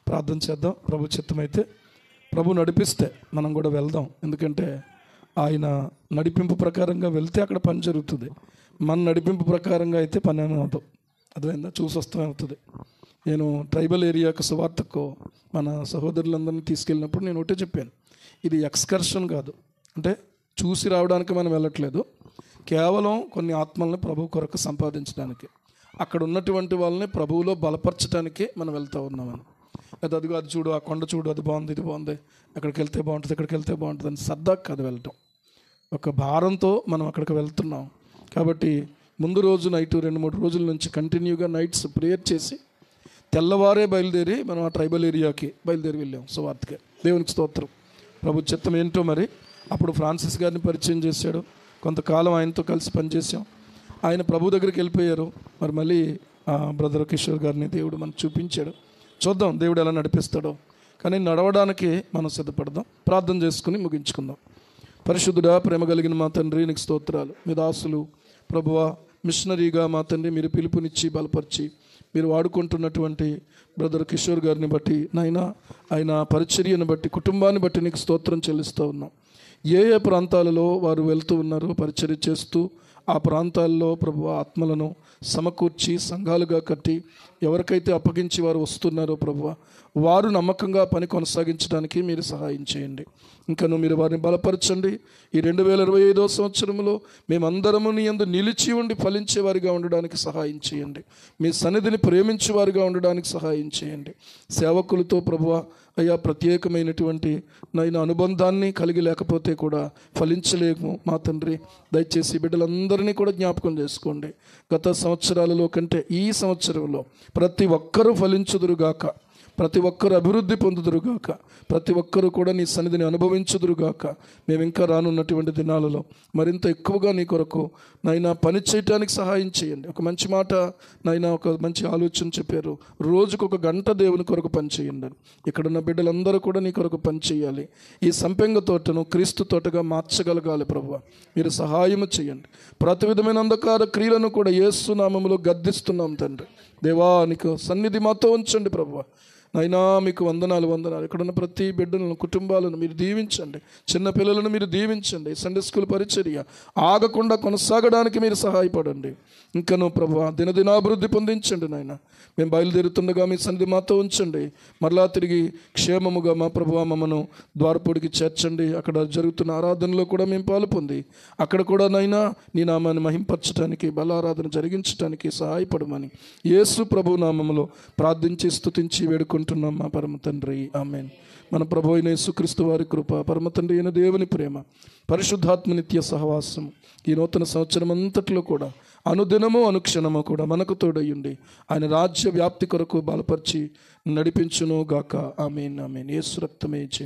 ప్రార్థన చేద్దాం. ప్రభు చిత్తమైతే, ప్రభు నడిపిస్తే మనం కూడా వెళ్దాం. ఎందుకంటే ఆయన నడిపింపు ప్రకారంగా వెళ్తే అక్కడ పని జరుగుతుంది. మన నడిపింపు ప్రకారంగా అయితే పని ఏమీ అవుతుంది. అర్థమైందా? చూసి వస్తూ అవుతుంది. నేను ట్రైబల్ ఏరియాకు సువార్తకు మన సహోదరులందరినీ తీసుకెళ్ళినప్పుడు నేను ఒకటే చెప్పాను, ఇది ఎక్స్కర్షన్ కాదు. అంటే చూసి రావడానికి మనం వెళ్ళట్లేదు, కేవలం కొన్ని ఆత్మల్ని ప్రభు కొరకు సంపాదించడానికి, అక్కడ ఉన్నటువంటి వాళ్ళని ప్రభువులో బలపరచడానికి మనం వెళ్తూ ఉన్నామని. లేదా అదిగో అది చూడు, ఆ కొండ చూడు, అది బాగుంది, ఇది బాగుంది, అక్కడికి వెళ్తే బాగుంటుంది, ఇక్కడికి వెళ్తే బాగుంటుంది అని సరదాగా కాదు వెళ్ళటం. ఒక భారంతో మనం అక్కడికి వెళ్తున్నాం. కాబట్టి ముందు రోజు నైట్ 2-3 రోజుల నుంచి కంటిన్యూగా నైట్స్ ప్రేయర్ చేసి తెల్లవారే బయలుదేరి మనం ఆ ట్రైబల్ ఏరియాకి బయలుదేరి వెళ్ళాం సువార్తకి. దేవునికి స్తోత్రం. ప్రభు చిత్తం ఏంటో మరి. అప్పుడు ఫ్రాన్సిస్ గారిని పరిచయం చేశాడు. కొంతకాలం ఆయనతో కలిసి పనిచేసాం. ఆయన ప్రభు దగ్గరికి వెళ్ళిపోయారు. మరి మళ్ళీ బ్రదర్ కిషోర్ గారిని దేవుడు మనకు చూపించాడు. చూద్దాం దేవుడు ఎలా నడిపిస్తాడో. కానీ నడవడానికి మనం సిద్ధపడదాం. ప్రార్థన చేసుకుని ముగించుకుందాం. పరిశుద్ధుడా, ప్రేమ కలిగిన మా తండ్రి, నీకు స్తోత్రాలు. మీ దాసులు ప్రభువా, మిషనరీగా మా తండ్రి మీరు పిలుపునిచ్చి బలపరిచి మీరు వాడుకుంటున్నటువంటి బ్రదర్ కిషోర్ గారిని బట్టి నాయనా, ఆయన పరిచర్యను బట్టి, కుటుంబాన్ని బట్టి నీకు స్తోత్రం చెల్లిస్తూ ఉన్నాం. ఏ ఏ ప్రాంతాలలో వారు వెళ్తూ ఉన్నారో, పరిచర్య చేస్తూ ఆ ప్రాంతాల్లో ప్రభు ఆత్మలను సమకూర్చి సంఘాలుగా కట్టి ఎవరికైతే అప్పగించి వారు వస్తున్నారో ప్రభు వారు నమ్మకంగా పని కొనసాగించడానికి మీరు సహాయం చేయండి. ఇంకను మీరు వారిని బలపరచండి. ఈ 2025 సంవత్సరంలో మేమందరము నీ యందు నిలిచి ఉండి ఫలించేవారిగా ఉండడానికి సహాయం చేయండి. మీ సన్నిధిని ప్రేమించేవారిగా ఉండడానికి సహాయం చేయండి. సేవకులతో ప్రభువా అయ్యా ప్రత్యేకమైనటువంటి నైనా అనుబంధాన్ని కలిగి లేకపోతే కూడా ఫలించలేము మా తండ్రి. దయచేసి బిడ్డలందరినీ కూడా జ్ఞాపకం చేసుకోండి. గత సంవత్సరాలలో కంటే ఈ సంవత్సరంలో ప్రతి ఒక్కరూ ఫలించుదురుగాక, ప్రతి ఒక్కరు అభివృద్ధి పొందుదురుగాక, ప్రతి ఒక్కరూ కూడా నీ సన్నిధిని అనుభవించుదురుగాక. మేము ఇంకా రానున్నటువంటి దినాలలో మరింత ఎక్కువగా నీ కొరకు నైనా పని చేయటానికి సహాయం చేయండి. ఒక మంచి మాట నైనా, ఒక మంచి ఆలోచన చెప్పారు, రోజుకు 1 గంట దేవుని కొరకు పని చేయండి. ఇక్కడున్న బిడ్డలందరూ కూడా నీ కొరకు పని చేయాలి. ఈ సంపెంగ తోటను క్రీస్తు తోటగా మార్చగలగాలి ప్రభువా. మీరు సహాయము చేయండి. ప్రతి విధమైన అంధకార క్రియలను కూడా యేసు నామములో గద్దిస్తున్నాం తండ్రి. దేవా నీకు సన్నిధి మాతో ఉంచండి ప్రభువా. నైనా మీకు వందనాలు. ఇక్కడున్న ప్రతి బిడ్డలను, కుటుంబాలను మీరు దీవించండి. చిన్న పిల్లలను మీరు దీవించండి. సండే స్కూల్ పరిచర్య ఆగకుండా కొనసాగడానికి మీరు సహాయపడండి. ఇంకను ప్రభువా దినదినాభివృద్ధి పొందించండి నాయన. మేము బయలుదేరుతుండగా మీ సన్నిధి మాతో ఉంచండి. మరలా తిరిగి క్షేమముగా మా ప్రభువా మమ్మను ద్వారపూడికి చేర్చండి. అక్కడ జరుగుతున్న ఆరాధనలో కూడా మేము పాలు పొంది అక్కడ కూడా నైనా నీ నామాన్ని మహింపరచడానికి, బలారాధన జరిగించడానికి సహాయపడమని యేసు ప్రభు నామములో ప్రార్థించి స్తుతించి వేడుకుంటున్నాం మా పరమ తండ్రి. ఆమేన్. మన ప్రభు అయిన యేసుక్రీస్తు వారి కృప, పరమ తండ్రి అయిన దేవుని ప్రేమ, పరిశుద్ధాత్మ నిత్య సహవాసం ఈ నూతన సంవత్సరం అంతట్లో కూడా అనుదినము అనుక్షణము కూడా మనకు తోడయ్యుండి ఆయన రాజ్య వ్యాప్తి కొరకు బలపరిచి నడిపించును గాక. ఆమేన్. ఆమేన్. యేసు రక్తమే జయం.